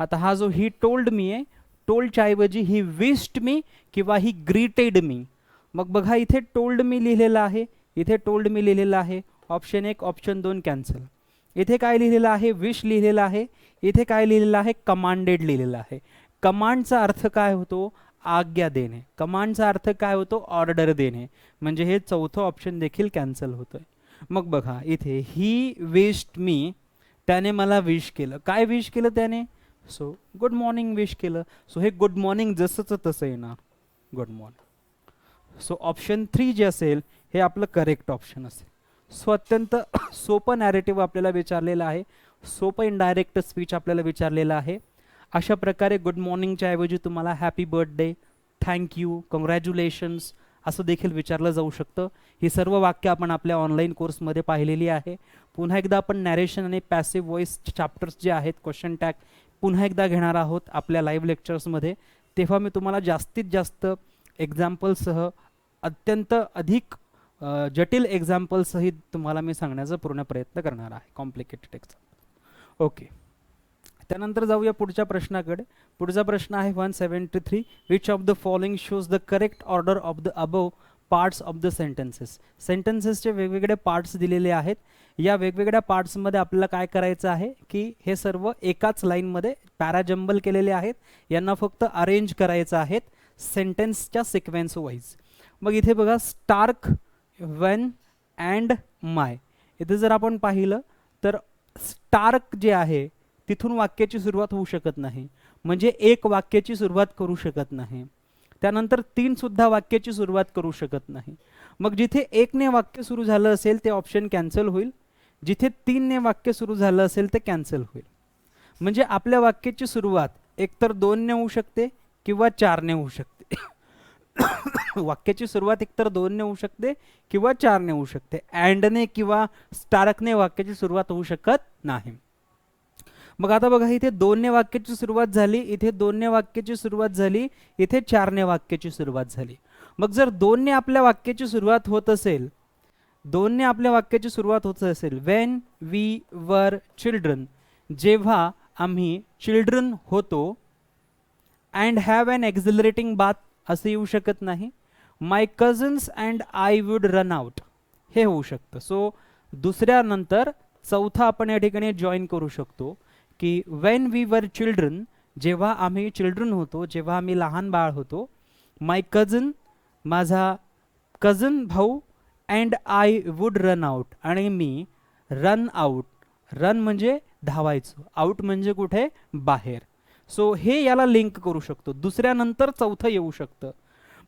आता हा जो ही टोल्ड मी आहे, टोल्डच्या ऐवजी ही विश्ड मी किंवा ही ग्रीटेड मी. मग बघा, इथे टोल्ड मी लिहिलेलं आहे, इथे टोल्ड मी लिहिलेलं आहे. Option 1, option 2 cancel. इथे काय लिहिलेलं आहे, विश लिहिलेलं आहे. इथे काय लिहिलेलं आहे, कमांडेड लिहिलेलं आहे. कमांडचा अर्थ काय होतो, आज्ञा देणे. कमांडचा अर्थ काय होतो, ऑर्डर देणे. म्हणजे हे चौथं ऑप्शन देखील कॅन्सल होतंय. मग बघा, इथे ही विश्ड मी, त्याने मला विश केलं. काय विश केलं त्याने, सो गुड मॉर्निंग विश केलं. सो हे गुड मॉर्निंग जसंच तसं येणार, गुड मॉर्निंग. सो ऑप्शन 3 जे असेल हे आपलं करेक्ट ऑप्शन असेल. सो अत्यंत सोपं नॅरेटिव्ह आपल्याला विचारलेलं आहे, सोपं इनडायरेक्ट स्पीच आपल्याला विचारलेलं आहे. अशा प्रकारे गुड मॉर्निंगच्या ऐवजी तुम्हाला हॅपी बर्थडे, थँक्यू, कॉंग्रॅच्युलेशन्स असं देखील विचारलं जाऊ शकतं. ही सर्व वाक्य आपण आपल्या ऑनलाईन कोर्समध्ये पाहिलेली आहे. पुन्हा एकदा आपण नॅरेशन आणि पॅसिव्ह व्हॉइस चॅप्टर्स जे आहेत, क्वेश्चन टॅग पुन्हा एकदा घेणार आहोत आपल्या लाईव्ह लेक्चर्समध्ये. तेव्हा मी तुम्हाला जास्तीत जास्त एक्झाम्पलसह, अत्यंत अधिक जटिल एक्झाम्पलसहित तुम्हाला मी सांगण्याचा पूर्ण प्रयत्न करणार आहे, कॉम्प्लिकेटेड एक्झाम्पल. ओके, त्यानंतर जाऊया पुढच्या प्रश्नाकडे. पुढचा प्रश्न आहे 173. Which of the following shows the correct order of the above parts of the sentences. सेंटेन्सेसचे वेगवेगळे पार्ट्स दिलेले आहेत. या वेगवेगळ्या पार्ट्समध्ये आपल्याला काय करायचं आहे की हे सर्व एकाच लाईनमध्ये पॅराजंबल केलेले आहेत, यांना फक्त अरेंज करायचं आहेत सेंटेन्सच्या सिक्वेन्स वाईज. मग इथे बघा, स्टार्क, वेन अँड माय. इथे जर आपण पाहिलं तर स्टार्क जे आहे तिथून वाक्याची सुरुवात होऊ शकत नाही, म्हणजे एक वाक्याची सुरुवात करू शकत नाही. त्यानंतर 3 सुद्धा वाक्याची सुरुवात करू शकत नाही. मग जिथे 1 ने वाक्य सुरू झालं असेल ते ऑप्शन कॅन्सल होईल, जिथे 3 ने वाक्य सुरू झालं असेल ते कॅन्सल होईल. म्हणजे आपल्या वाक्याची सुरुवात एकतर 2 ने होऊ शकते किंवा 4 ने होऊ शकते. वाक्याची सुरुवात एकतर 2 ने होऊ शकते किंवा 4 ने होऊ शकते. अँडने किंवा स्टारकने वाक्याची सुरुवात होऊ शकत नाही. मग आता बघा, इथे 2 ने वाक्याची सुरुवात झाली, इथे 2 ने वाक्याची सुरुवात झाली, इथे 4 ने वाक्याची सुरुवात झाली. मग जर 2 ने आपल्या वाक्याची सुरुवात होत असेल, 2 ने आपल्या वाक्याची सुरुवात होत असेल, वेन वी वर चिल्ड्रन, जेव्हा आम्ही चिल्ड्रन होतो, and have an exhilarating bath असं येऊ शकत नाही. My cousins and I would run out हे होऊ शकतं. सो दुसऱ्यानंतर चौथा आपण या ठिकाणी जॉईन करू शकतो की वेन वी वर चिल्ड्रन, जेव्हा आम्ही चिल्ड्रन होतो, जेव्हा आम्ही लहान बाळ होतो, माय कझन, माझा कझन भाऊ, and I would run out, आणि मी रन आउट, रन म्हणजे धावायचो, आउट म्हणजे कुठे, बाहेर. सो हे याला लिंक करू शकतो. दुसऱ्यानंतर चौथं येऊ शकतं.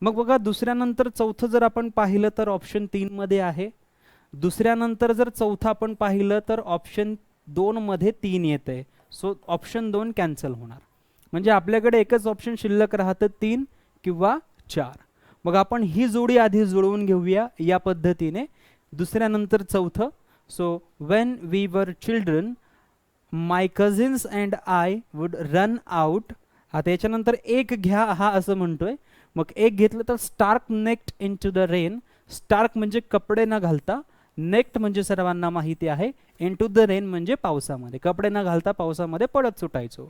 मग बघा, दुसऱ्यानंतर चौथं जर आपण पाहिलं तर ऑप्शन 3 मध्ये आहे. दुसऱ्यानंतर जर चौथं आपण पाहिलं तर ऑप्शन 2 मध्ये 3 येते. सो ऑप्शन 2 कॅन्सल होणार. म्हणजे आपल्याकडे एकच ऑप्शन शिल्लक राहतं, 3 किंवा 4. मग आपण ही जोडी आधी जुळवून घेऊया या पद्धतीने, दुसऱ्यानंतर चौथं. So when we were children, my cousins and I would run out. आता याच्यानंतर एक घ्या हा असं म्हणतोय. मग एक घेतलं तर stark naked into the rain. Stark म्हणजे कपडे न घालता, नेक्ट म्हणजे सर्वांना माहिती आहे, इन टू द रेन म्हणजे पावसामध्ये, कपडे न घालता पावसामध्ये पडत सुटायचो.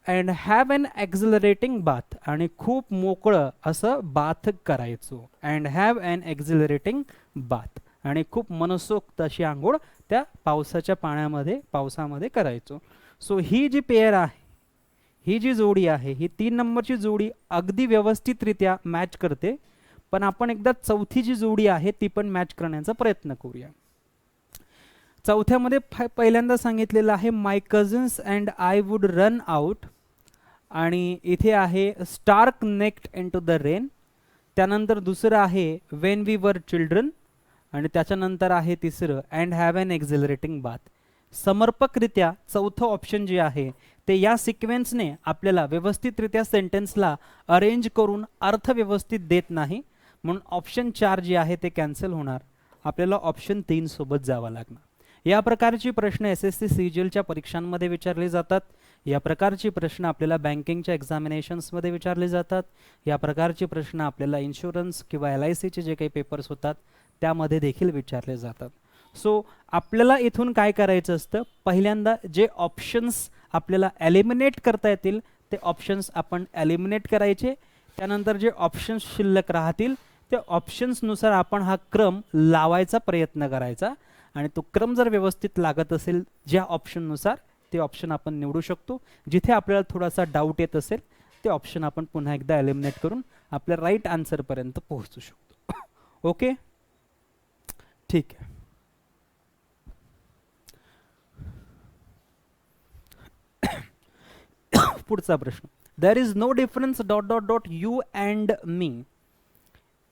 And have an exhilarating bath, आणि खूप मोकळं असं बाथ करायचो. And have an exhilarating bath, आणि खूप मनसोक्त अशी आंघोळ त्या पावसाच्या पाण्यामध्ये, पावसामध्ये करायचो. सो ही जी पेअर आहे, ही जी जोडी आहे, ही 3 नंबरची जोडी अगदी व्यवस्थितरित्या मॅच करते. पण आपण एकदा चौथी जी जोडी आहे ती पण मॅच करण्याचा प्रयत्न करूया. चौथ्यामध्ये पहिल्यांदा सांगितलेलं आहे my cousins and I would run out, आणि इथे आहे stark naked into the rain. त्यानंतर दुसरं आहे वेन वी वर चिल्ड्रन, आणि त्याच्यानंतर आहे तिसरं and have an exhilarating bath. समर्पकरित्या चौथं ऑप्शन जे आहे ते या सिक्वेन्सने आपल्याला व्यवस्थितरित्या सेंटेन्सला अरेंज करून अर्थ व्यवस्थित देत नाही, म्हणून ऑप्शन 4 जे आहे ते कॅन्सल होणार. आपल्याला ऑप्शन 3 सोबत जावं लागणार. या प्रकारची प्रश्न SSC CGLच्या परीक्षांमध्ये विचारले जातात. या प्रकारची प्रश्न आपल्याला बँकिंगच्या एक्झामिनेशन्समध्ये विचारले जातात. या प्रकारचे प्रश्न आपल्याला इन्शुरन्स किंवा LICचे जे काही पेपर्स होतात त्यामध्ये देखील विचारले जातात. सो आपल्याला इथून काय करायचं असतं, पहिल्यांदा जे ऑप्शन्स आपल्याला एलिमिनेट करता येतील ते ऑप्शन्स आपण एलिमिनेट करायचे. त्यानंतर जे ऑप्शन्स शिल्लक राहतील त्या ऑप्शन्सनुसार आपण हा क्रम लावायचा प्रयत्न करायचा, आणि तो क्रम जर व्यवस्थित लागत असेल ज्या ऑप्शननुसार ते ऑप्शन आपण निवडू शकतो. जिथे आपल्याला थोडासा डाऊट येत असेल ते ऑप्शन आपण पुन्हा एकदा एलिमिनेट करून आपल्या राईट आन्सरपर्यंत पोहोचू शकतो. ओके, ठीक आहे. पुढचा प्रश्न, there is no difference dot dot dot you and me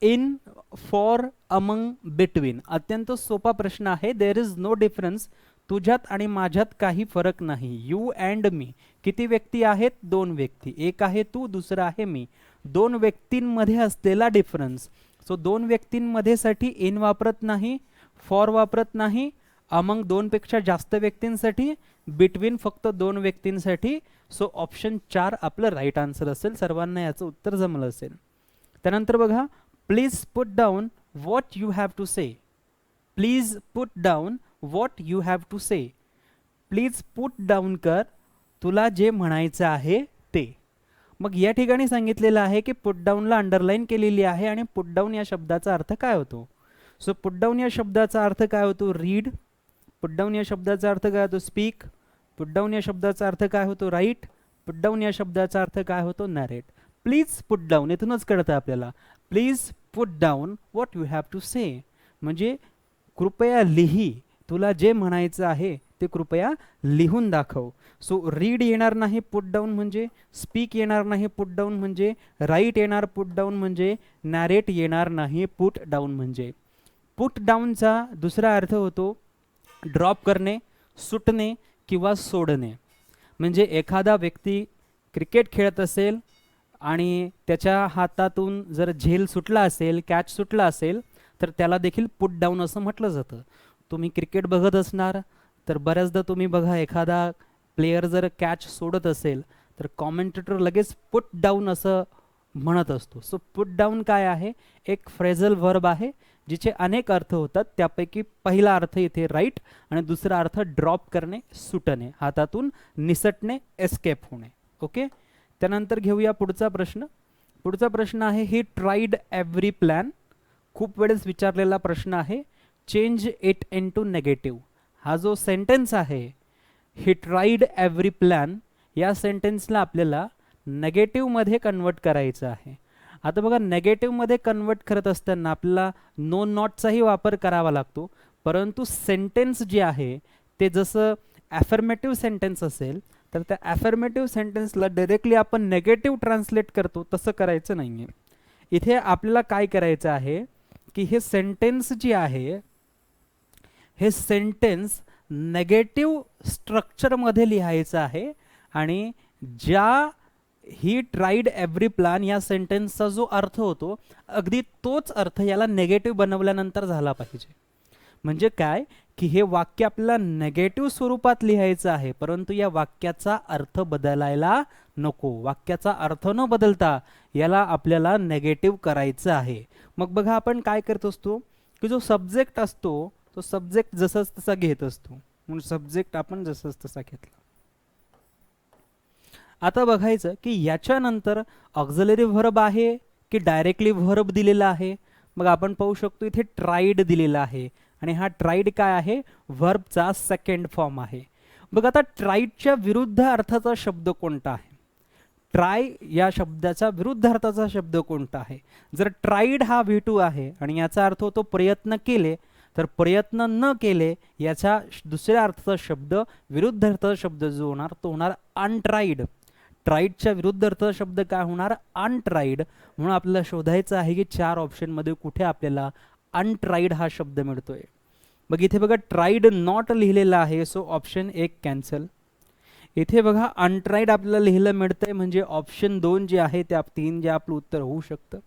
in for among between. अत्यंत सोपा प्रश्न आहे. देयर इज नो डिफरन्स, तुझ्यात आणि माझ्यात काही फरक नाही. यू अँड मी, किती व्यक्ती आहेत, 2 व्यक्ती, एक आहे तू, दुसरा आहे मी. 2 व्यक्तींमध्ये असलेला डिफरन्स. सो 2 व्यक्तींमध्ये साठी इन वापरत नाही, फॉर वापरत नाही, अमंग 2 पेक्षा जास्त व्यक्तींसाठी, बिटवीन फक्त 2 व्यक्तींसाठी. सो ऑप्शन 4 आपलं राईट आन्सर असेल. सर्वांना याचं उत्तर जमलं असेल. त्यानंतर बघा, please put down what you have to say. Please put down what you have to say. Please put down कर, तुला जे म्हणायचं आहे ते. मग या ठिकाणी सांगितलेलं आहे की पुट डाऊनला अंडरलाईन केलेली आहे, आणि पुट डाऊन या शब्दाचा अर्थ काय होतो. सो पुट डाऊन या शब्दाचा अर्थ काय होतो, रीड. पुट डाऊन या शब्दाचा अर्थ काय होतो, स्पीक. पुट डाऊन या शब्दाचा अर्थ काय होतो, राईट. पुट डाऊन या शब्दाचा अर्थ काय होतो, नॅरेट. प्लीज पुट डाऊन इथूनच कळतं आपल्याला. Please put down what you have to say म्हणजे कृपया लिही, तुला जे म्हणायचं आहे ते कृपया लिहून दाखव. सो रीड येणार नाही पुट डाऊन म्हणजे, स्पीक येणार नाही पुट डाऊन म्हणजे, राईट येणार पुट डाऊन म्हणजे, नॅरेट येणार नाही पुट डाऊन म्हणजे. पुट डाऊनचा दुसरा अर्थ होतो ड्रॉप करणे, सुटणे किंवा सोडणे. म्हणजे एखादा व्यक्ती क्रिकेट खेळत असेल आणि त्याच्या हातातून जर झेल सुटला असेल, कॅच सुटला असेल, तर त्याला देखील पुट डाऊन असं म्हटलं जातं. तुम्ही क्रिकेट बघत असणार तर बऱ्याचदा तुम्ही बघा, एखादा प्लेयर जर कॅच सोडत असेल तर कॉमेंटेटर लगेच पुट डाऊन असं म्हणत असतो. सो पुट डाऊन काय आहे? एक फ्रेझल वर्ब आहे जिचे अनेक अर्थ होतात. त्यापैकी पहिला अर्थ इथे राईट आणि दुसरा अर्थ ड्रॉप करणे, सुटणे, हातातून निसटणे, एस्केप होणे. ओके, त्यानंतर घेऊया पुढचा प्रश्न. पुढचा प्रश्न आहे ही ट्राईड एव्हरी प्लॅन. खूप वेळेस विचारलेला प्रश्न आहे. Change it into negative. हा जो सेंटेन्स आहे ही ट्राईड एव्हरी प्लॅन, या सेंटेन्सला आपल्याला नेगेटिव्हमध्ये कन्वर्ट करायचं आहे. आता बघा, नेगेटिव्हमध्ये कन्वर्ट करत असताना आपल्याला नो नॉटचाही वापर करावा लागतो. परंतु सेंटेन्स जे आहे ते जसं ॲफर्मेटिव्ह सेंटेन्स असेल तर त्या ॲफर्मेटिव्ह सेंटेन्सला डायरेक्टली आपण नेगेटिव्ह ट्रान्सलेट करतो, तसं करायचं नाही आहे. इथे आपल्याला काय करायचं आहे की हे सेंटेन्स जे आहे हे सेंटेन्स नेगेटिव्ह स्ट्रक्चरमध्ये लिहायचं आहे आणि ज्या ही ट्राईड एव्हरी प्लॅन या सेंटेन्सचा जो अर्थ होतो अगदी तोच अर्थ याला नेगेटिव्ह बनवल्यानंतर झाला पाहिजे. म्हणजे काय की हे वाक्य आपल्याला नेगेटिव्ह स्वरूपात लिहायचं आहे, परंतु या वाक्याचा अर्थ बदलायला नको. वाक्याचा अर्थ न बदलता याला आपल्याला नेगेटिव्ह करायचं आहे. मग बघा, आपण काय करत असतो की जो सब्जेक्ट असतो तो सब्जेक्ट जसाच तसा घेत असतो. म्हणून सब्जेक्ट आपण जसाच तसा घेतला. आता बघायचं की याच्यानंतर ऑक्झिलरी व्हर्ब आहे की डायरेक्टली व्हर्ब दिलेला आहे. मग आपण पाहू शकतो इथे ट्राईड दिलेला आहे आणि हा ट्राईड काय आहे? व्हर्बचा सेकंड फॉर्म आहे. बघ आता ट्राईडच्या विरुद्ध अर्थाचा शब्द कोणता आहे? ट्राय या शब्दाचा विरुद्ध अर्थाचा शब्द कोणता आहे? जर ट्राईड हा V2 आहे आणि याचा अर्थ होतो प्रयत्न केले, तर प्रयत्न न केले याचा दुसऱ्या अर्थाचा शब्द, विरुद्ध अर्थाचा शब्द जो होणार तो होणार अनट्राईड. ट्राईडच्या विरुद्ध अर्थाचा शब्द काय होणार? अनट्राईड. म्हणून आपल्याला शोधायचं आहे की 4 ऑप्शनमध्ये कुठे आपल्याला अनट्राईड हा शब्द मिळतोय. मग इथे बघा ट्राईड नॉट लिहिलेला आहे, सो ऑप्शन 1 कॅन्सल. इथे बघा अनट्राईड आपल्याला लिहिलं मिळतंय, म्हणजे ऑप्शन 2 जे आहे त्या 3 जे आपलं उत्तर होऊ शकतं.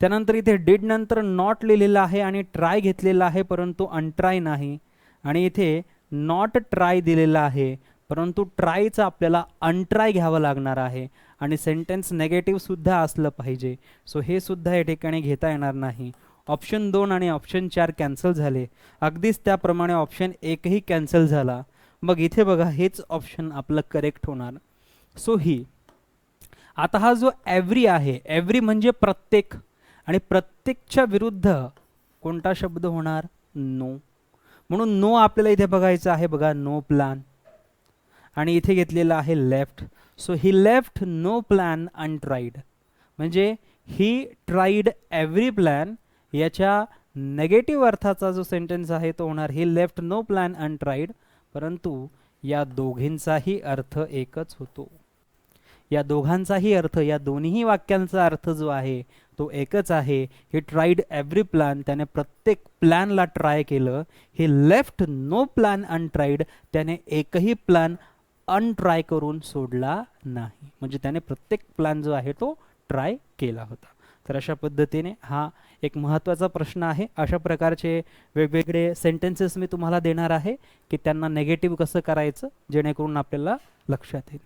त्यानंतर इथे डिड नंतर नॉट लिहिलेलं आहे आणि ट्राय घेतलेला आहे परंतु अनट्राय नाही. आणि इथे नॉट ट्राय दिलेला आहे परंतु ट्रायचं आपल्याला अनट्राय घ्यावं लागणार आहे आणि सेंटेन्स नेगेटिव्ह सुद्धा असलं पाहिजे. सो हे सुद्धा या ठिकाणी घेता येणार नाही. ऑप्शन 2 आणि ऑप्शन 4 कॅन्सल झाले. अगदीच त्याप्रमाणे ऑप्शन 1 ही कॅन्सल झाला. मग इथे बघा हेच ऑप्शन आपलं करेक्ट होणार. सो ही आता हा जो एव्हरी आहे, एव्हरी म्हणजे प्रत्येक, आणि प्रत्येकच्या विरुद्ध कोणता शब्द होणार? नो. म्हणून नो आपल्याला इथे बघायचं आहे. बघा नो प्लॅन आणि इथे घेतलेला आहे लेफ्ट. सो ही लेफ्ट नो प्लॅन अनट्राईड. म्हणजे ही ट्राईड एव्हरी प्लॅन याच्या नेगेटिव्ह अर्थाचा जो सेंटेन्स आहे तो होणार ही लेफ्ट नो प्लॅन अनट्राईड. परंतु या दोघींचाही अर्थ एकच होतो. या दोघांचाही अर्थ, या दोन्ही वाक्यांचा अर्थ जो आहे तो एकच आहे. ही ट्राईड एव्हरी प्लॅन, त्याने प्रत्येक प्लॅनला ट्राय केलं. ही लेफ्ट नो प्लॅन अनट्राईड, त्याने एकही प्लॅन अनट्राय करून सोडला नाही. म्हणजे त्याने प्रत्येक प्लॅन जो आहे तो ट्राय केला होता. तर अशा पद्धतीने हा एक महत्त्वाचा प्रश्न आहे. अशा प्रकारचे वेगवेगळे सेंटेन्सेस मी तुम्हाला देणार आहे की त्यांना नेगेटिव्ह कसं करायचं जेणेकरून आपल्याला लक्षात येईल.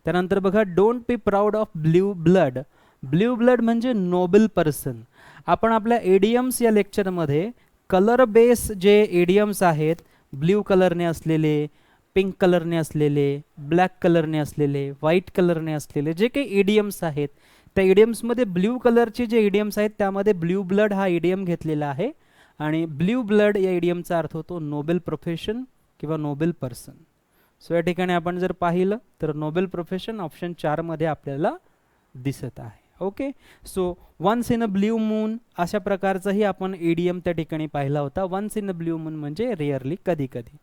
त्यानंतर बघा don't be proud of blue blood. Blue blood म्हणजे नोबल पर्सन. आपण आपल्या एडियम्स या लेक्चरमध्ये कलर बेस जे एडियम्स आहेत, ब्ल्यू कलरने असलेले, पिंक कलरने असलेले, ब्लॅक कलरने असलेले, व्हाईट कलरने असलेले जे काही एडियम्स आहेत, त्या इडियम्समध्ये ब्ल्यू कलरचे जे इडियम्स आहेत त्यामध्ये ब्ल्यू ब्लड हा इडियम घेतलेला आहे. आणि ब्ल्यू ब्लड या इडियमचा अर्थ होतो नोबेल प्रोफेशन किंवा नोबेल पर्सन. सो या ठिकाणी आपण जर पाहिलं तर नोबेल प्रोफेशन ऑप्शन 4 मध्ये आपल्याला दिसत आहे. Okay, so once in a blue moon अशा प्रकारचाही आपण इडियम त्या ठिकाणी पाहिला होता. Once in a blue moon म्हणजे रेअरली, कधी कधी.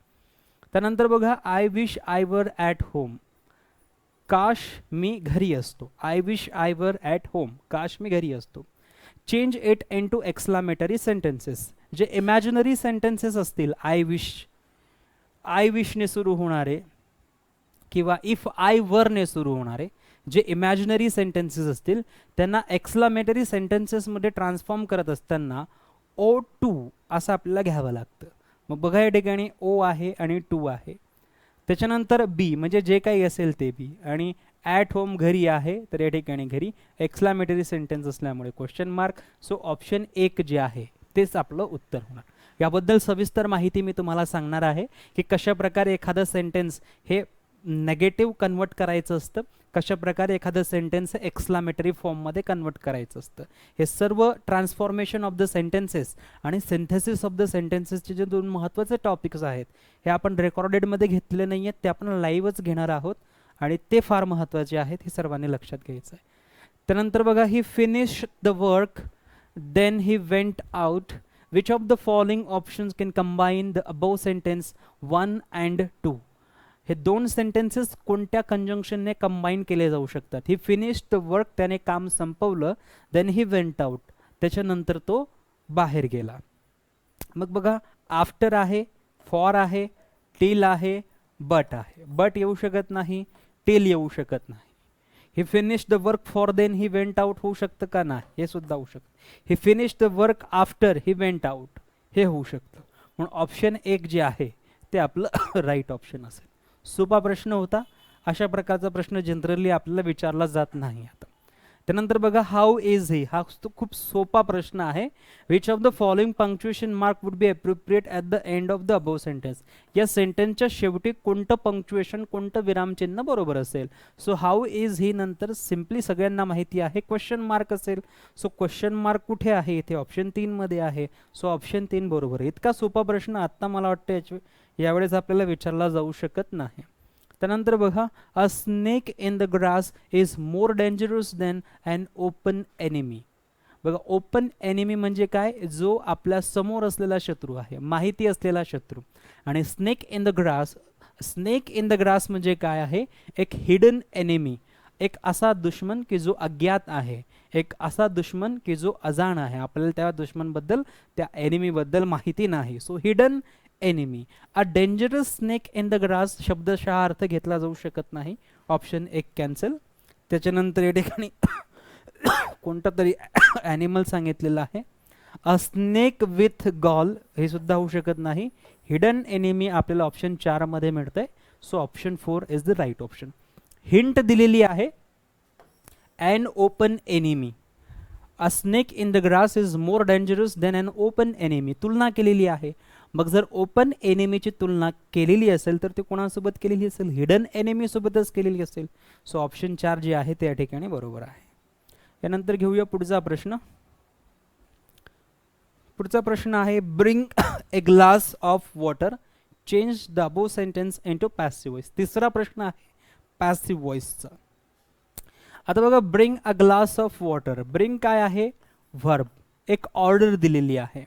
त्यानंतर बघा I wish I were at home, काश मी घरी असतो. I wish I were at home, काश मी घरी असतो. Change it into exclamatory sentences, जे इमॅजिनरी सेंटेन्सेस असतील आय विशने सुरू होणारे किंवा इफ आय वरने सुरू होणारे जे इमॅजिनरी सेंटेन्सेस असतील त्यांना एक्सक्लामेटरी सेंटेन्सेसमध्ये ट्रान्सफॉर्म करत असताना ओ टू असं आपल्याला घ्यावं लागतं. मग बघा या ठिकाणी ओ आहे आणि टू आहे. त्याच्यानंतर बी म्हणजे जे काही असेल ते बी, आणि ॲट होम घरी आहे तर या ठिकाणी घरी एक्सक्लामेटरी सेंटेन्स असल्यामुळे क्वेश्चन मार्क. सो ऑप्शन 1 जे आहे तेच आपलं उत्तर होणार. याबद्दल सविस्तर माहिती मी तुम्हाला सांगणार आहे की कशा प्रकारे एखादं सेंटेन्स हे नेगेटिव्ह कन्वर्ट करायचं असतं, कशा प्रकारे एखादं सेंटेन्स एक्सक्लामेटरी फॉर्ममध्ये कन्वर्ट करायचं असतं. हे सर्व ट्रान्सफॉर्मेशन ऑफ द सेंटेन्सेस आणि सिंथेसिस ऑफ द सेंटेन्सेसचे जे 2 महत्त्वाचे टॉपिक्स आहेत हे आपण रेकॉर्डेडमध्ये घेतले नाही आहेत, ते आपण लाईव्हच घेणार आहोत आणि ते फार महत्त्वाचे आहेत, हे सर्वांनी लक्षात घ्यायचं आहे. त्यानंतर बघा he finish the work then he went out, which of the following options can combine the above sentence 1 and 2. हे 2 सेंटेन्सेस कोणत्या कंजंक्शनने कंबाईन केले जाऊ शकतात. ही फिनिश द वर्क, त्याने काम संपवलं. देन ही वेंट आउट, त्याच्यानंतर तो बाहेर गेला. मग बघा आफ्टर आहे, फॉर आहे, टिल आहे, बट आहे. बट येऊ शकत नाही, टिल येऊ शकत नाही. He finish the work for then he went out होऊ शकतं का नाही, हे सुद्धा होऊ शकतं. He finish the work after he went out हे होऊ शकतं. म्हणून ऑप्शन 1 जे आहे ते आपलं राईट ऑप्शन असेल. सोपा प्रश्न होता, अशा प्रकारचा प्रश्न जनरली आपल्याला विचारला जात नाही. आता त्यानंतर बघा हाऊ इज ही, हा खूप सोपा प्रश्न आहे. Which of the following punctuation Mark would be appropriate at the end of the above sentence. या सेंटेन्सच्या शेवटी कोणतं पंक्च्युएशन, कोणतं विरामचिन्ह बरोबर असेल. सो हाऊ इज ही नंतर सिम्पली सगळ्यांना माहिती आहे क्वेश्चन मार्क असेल. सो क्वेश्चन मार्क कुठे आहे, इथे ऑप्शन 3 मध्ये आहे. सो ऑप्शन 3 बरोबर आहे. इतका सोपा प्रश्न आत्ता मला वाटतं यावेळेस आपल्याला विचारला जाऊ शकत नाही. त्यानंतर बघा a snake in the grass is more dangerous than an open enemy. बघा ओपन एनिमी म्हणजे काय, जो आपल्या समोर असलेला शत्रू आहे, माहिती असलेला शत्रू. आणि snake in the grass, snake in the grass म्हणजे काय आहे, एक हिडन एनिमी, एक असा दुश्मन की जो अज्ञात आहे, एक असा दुश्मन की जो अजाण आहे, आपल्याला त्या दुश्मनबद्दल, त्या एनिमीबद्दल माहिती नाही. So hidden enemy. A dangerous snake in the grass शब्दशः अर्थ घेतला जाऊ शकत नाही. Option 1 cancel. त्याच्यानंतर या ठिकाणी कोणता तरी ॲनिमल सांगितलेलं आहे. अ स्नेक विथ गॉल हे सुद्धा होऊ शकत नाही. हिडन एनिमी आपल्याला ऑप्शन 4 मध्ये मिळतंय. So option 4 is the right option. Hint दिलेली आहे an open enemy. A snake in the grass is more dangerous than an open enemy. तुलना केलेली आहे. मग जर ओपन एनिमीची तुलना केलेली असेल तर ते कोणासोबत केलेली असेल, हिडन एनिमी सोबतच केलेली असेल. सो ऑप्शन 4 जे आहे ते या ठिकाणी बरोबर आहे. यानंतर घेऊया पुढचा प्रश्न. पुढचा प्रश्न आहे bring a glass of water, change the above sentence into passive voice. तिसरा प्रश्न आहे पॅसिव्ह वॉइसचा. आता बघा bring a glass of water, bring काय आहे, व्हर्ब, एक ऑर्डर दिलेली आहे.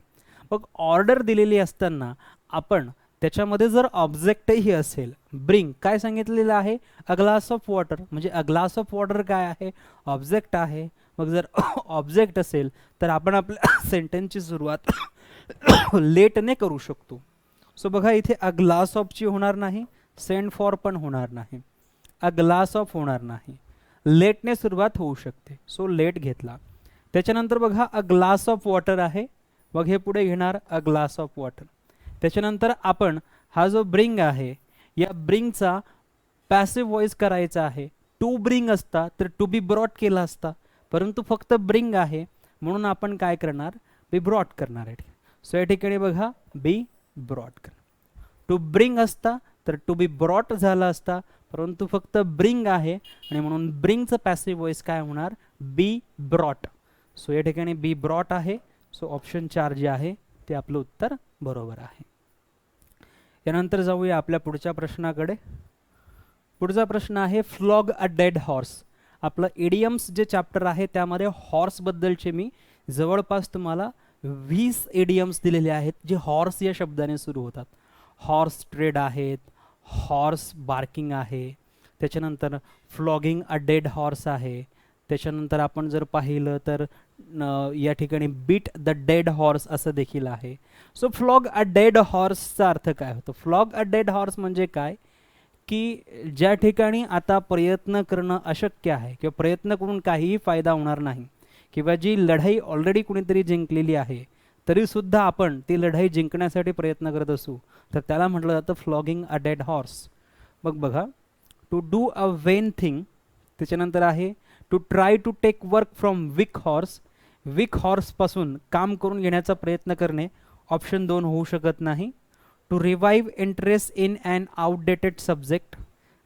मग ऑर्डर दिलेली असताना आपण त्याच्यामध्ये जर ऑब्जेक्टही असेल, ब्रिंग काय सांगितलेलं आहे, अ ग्लास ऑफ वॉटर, म्हणजे अ ग्लास ऑफ वॉटर काय आहे, ऑब्जेक्ट आहे. मग जर ऑब्जेक्ट असेल तर आपण आपल्या सेंटेन्सची सुरुवात लेटने करू शकतो. सो बघा इथे अ ग्लास ऑफची होणार नाही, सेंड फॉर पण होणार नाही, अ ग्लास ऑफ होणार नाही, लेटने सुरुवात होऊ शकते. सो लेट घेतला. त्याच्यानंतर बघा अ ग्लास ऑफ वॉटर आहे, मग हे पुढे घेणार अ ग्लास ऑफ वॉटर. त्याच्यानंतर आपण हा जो ब्रिंग आहे या ब्रिंगचा पॅसिव्ह व्हॉइस करायचा आहे. टू ब्रिंग असता तर टू बी ब्रॉट केला असता, परंतु फक्त ब्रिंग आहे म्हणून आपण काय करणार, बी ब्रॉट करणार आहे. सो या ठिकाणी बघा बी ब्रॉट करणार. टू ब्रिंग असता तर टू बी ब्रॉट झाला असता, परंतु फक्त ब्रिंग आहे आणि म्हणून ब्रिंगचं पॅसिव्ह व्हॉइस काय होणार, बी ब्रॉट. सो या ठिकाणी बी ब्रॉट आहे. सो ऑप्शन 4 जे आहे ते आपलं उत्तर बरोबर आहे. यानंतर जाऊया आपल्या पुढच्या प्रश्नाकडे. पुढचा प्रश्न आहे फ्लॉग अ डेड हॉर्स. आपलं इडियम्स जे चॅप्टर आहे त्यामध्ये हॉर्सबद्दलचे मी जवळपास तुम्हाला 20 इडियम्स दिलेले आहेत जे हॉर्स या शब्दाने सुरू होतात. हॉर्स ट्रेड आहेत, हॉर्स बार्किंग आहे, त्याच्यानंतर फ्लॉगिंग अ डेड हॉर्स आहे, त्याच्यानंतर आपण जर पाहिलं तर या ठिकाणी बीट द डेड हॉर्स असं देखील आहे. सो फ्लॉग अ डेड हॉर्सचा अर्थ काय होतो? फ्लॉग अ डेड हॉर्स म्हणजे काय की ज्या ठिकाणी आता प्रयत्न करणं अशक्य आहे किंवा प्रयत्न करून काहीही फायदा होणार नाही किंवा जी लढाई ऑलरेडी कुणीतरी जिंकलेली आहे तरीसुद्धा आपण ती लढाई जिंकण्यासाठी प्रयत्न करत असू तर त्याला म्हटलं जातं फ्लॉगिंग अ डेड हॉर्स. मग बघा, to do a vain thing, त्याच्यानंतर आहे to try to take work from weak horse. Weak हॉर्सपासून काम करून घेण्याचा प्रयत्न करणे, ऑप्शन 2 होऊ शकत नाही. To revive interest in and outdated subject,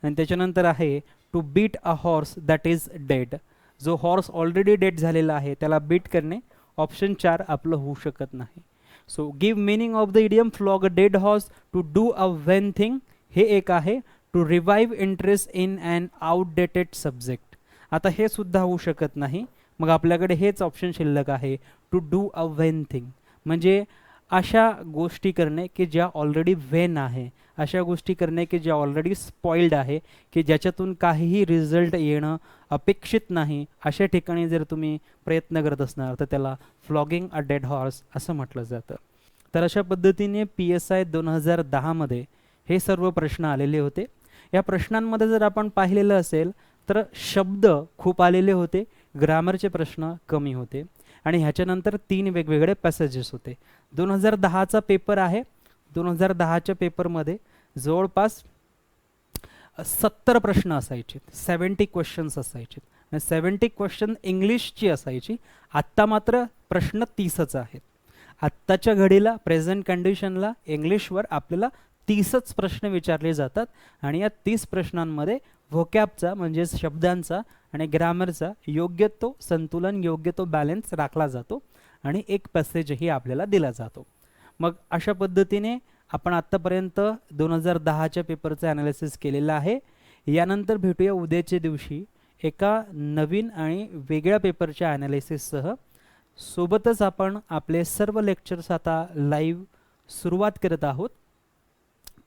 आणि त्याच्यानंतर आहे to beat a horse that is dead. जो हॉर्स ऑलरेडी डेड झालेला आहे त्याला बीट करणे, ऑप्शन 4 आपलं होऊ शकत नाही. So give meaning of the idiom flog a dead horse, to do a vain thing हे एक आहे, to revive interest in and outdated subject. आता हे सुद्धा होऊ शकत नाही, मग आपल्याकडे हेच ऑप्शन शिल्लक आहे, to do a vain thing. म्हणजे अशा गोष्टी करणे की ज्या ऑलरेडी वेन आहे, अशा गोष्टी करणे की ज्या ऑलरेडी स्पॉइल्ड आहे, की ज्याच्यातून काहीही रिझल्ट येणं अपेक्षित नाही, अशा ठिकाणी जर तुम्ही प्रयत्न करत असणार तर त्याला फ्लॉगिंग अ डेड हॉर्स असं म्हटलं जातं. तर अशा पद्धतीने PSI 2010मध्ये हे सर्व प्रश्न आलेले होते. या प्रश्नांमध्ये जर आपण पाहिलेलं असेल तर शब्द खूप आलेले होते, ग्रामरचे प्रश्न कमी होते आणि ह्याच्यानंतर 3 वेगवेगळे पॅसेजेस होते. 2010चा पेपर आहे. 2010च्या पेपरमध्ये जवळपास 70 प्रश्न असायचे, 70 क्वेश्चन्स असायचे आणि 70 क्वेश्चन इंग्लिशची असायची. आत्ता मात्र प्रश्न 30च आहेत. आत्ताच्या घडीला प्रेझेंट कंडिशनला इंग्लिशवर आपल्याला 30च प्रश्न विचारले जातात आणि या 30 प्रश्नांमध्ये व्होकॅबचा म्हणजे शब्दांचा आणि ग्रामरचा योग्य तो संतुलन, योग्य तो बॅलन्स राखला जातो आणि एक पॅसेजही आपल्याला दिला जातो. मग अशा पद्धतीने आपण आत्तापर्यंत 2010च्या पेपरचं ॲनालिसिस केलेलं आहे. यानंतर भेटूया उद्याच्या दिवशी एका नवीन आणि वेगळ्या पेपरच्या ॲनालिसिससह. सोबतच आपण आपले सर्व लेक्चर्स आता लाईव्ह सुरुवात करत आहोत.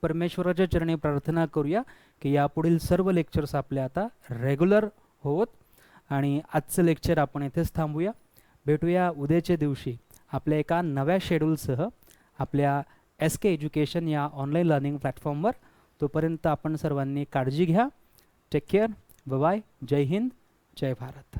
परमेश्वराच्या चरणी प्रार्थना करूया की यापुढील सर्व लेक्चर्स आपले आता रेग्युलर होत आणि आजचं लेक्चर आपण इथेच थांबूया. भेटूया उद्याच्या दिवशी आपल्या एका नव्या शेड्यूलसह आपल्या SK एज्युकेशन या ऑनलाईन लर्निंग प्लॅटफॉर्मवर. तोपर्यंत आपण सर्वांनी काळजी घ्या. Take care. बाय. जय हिंद. जय भारत.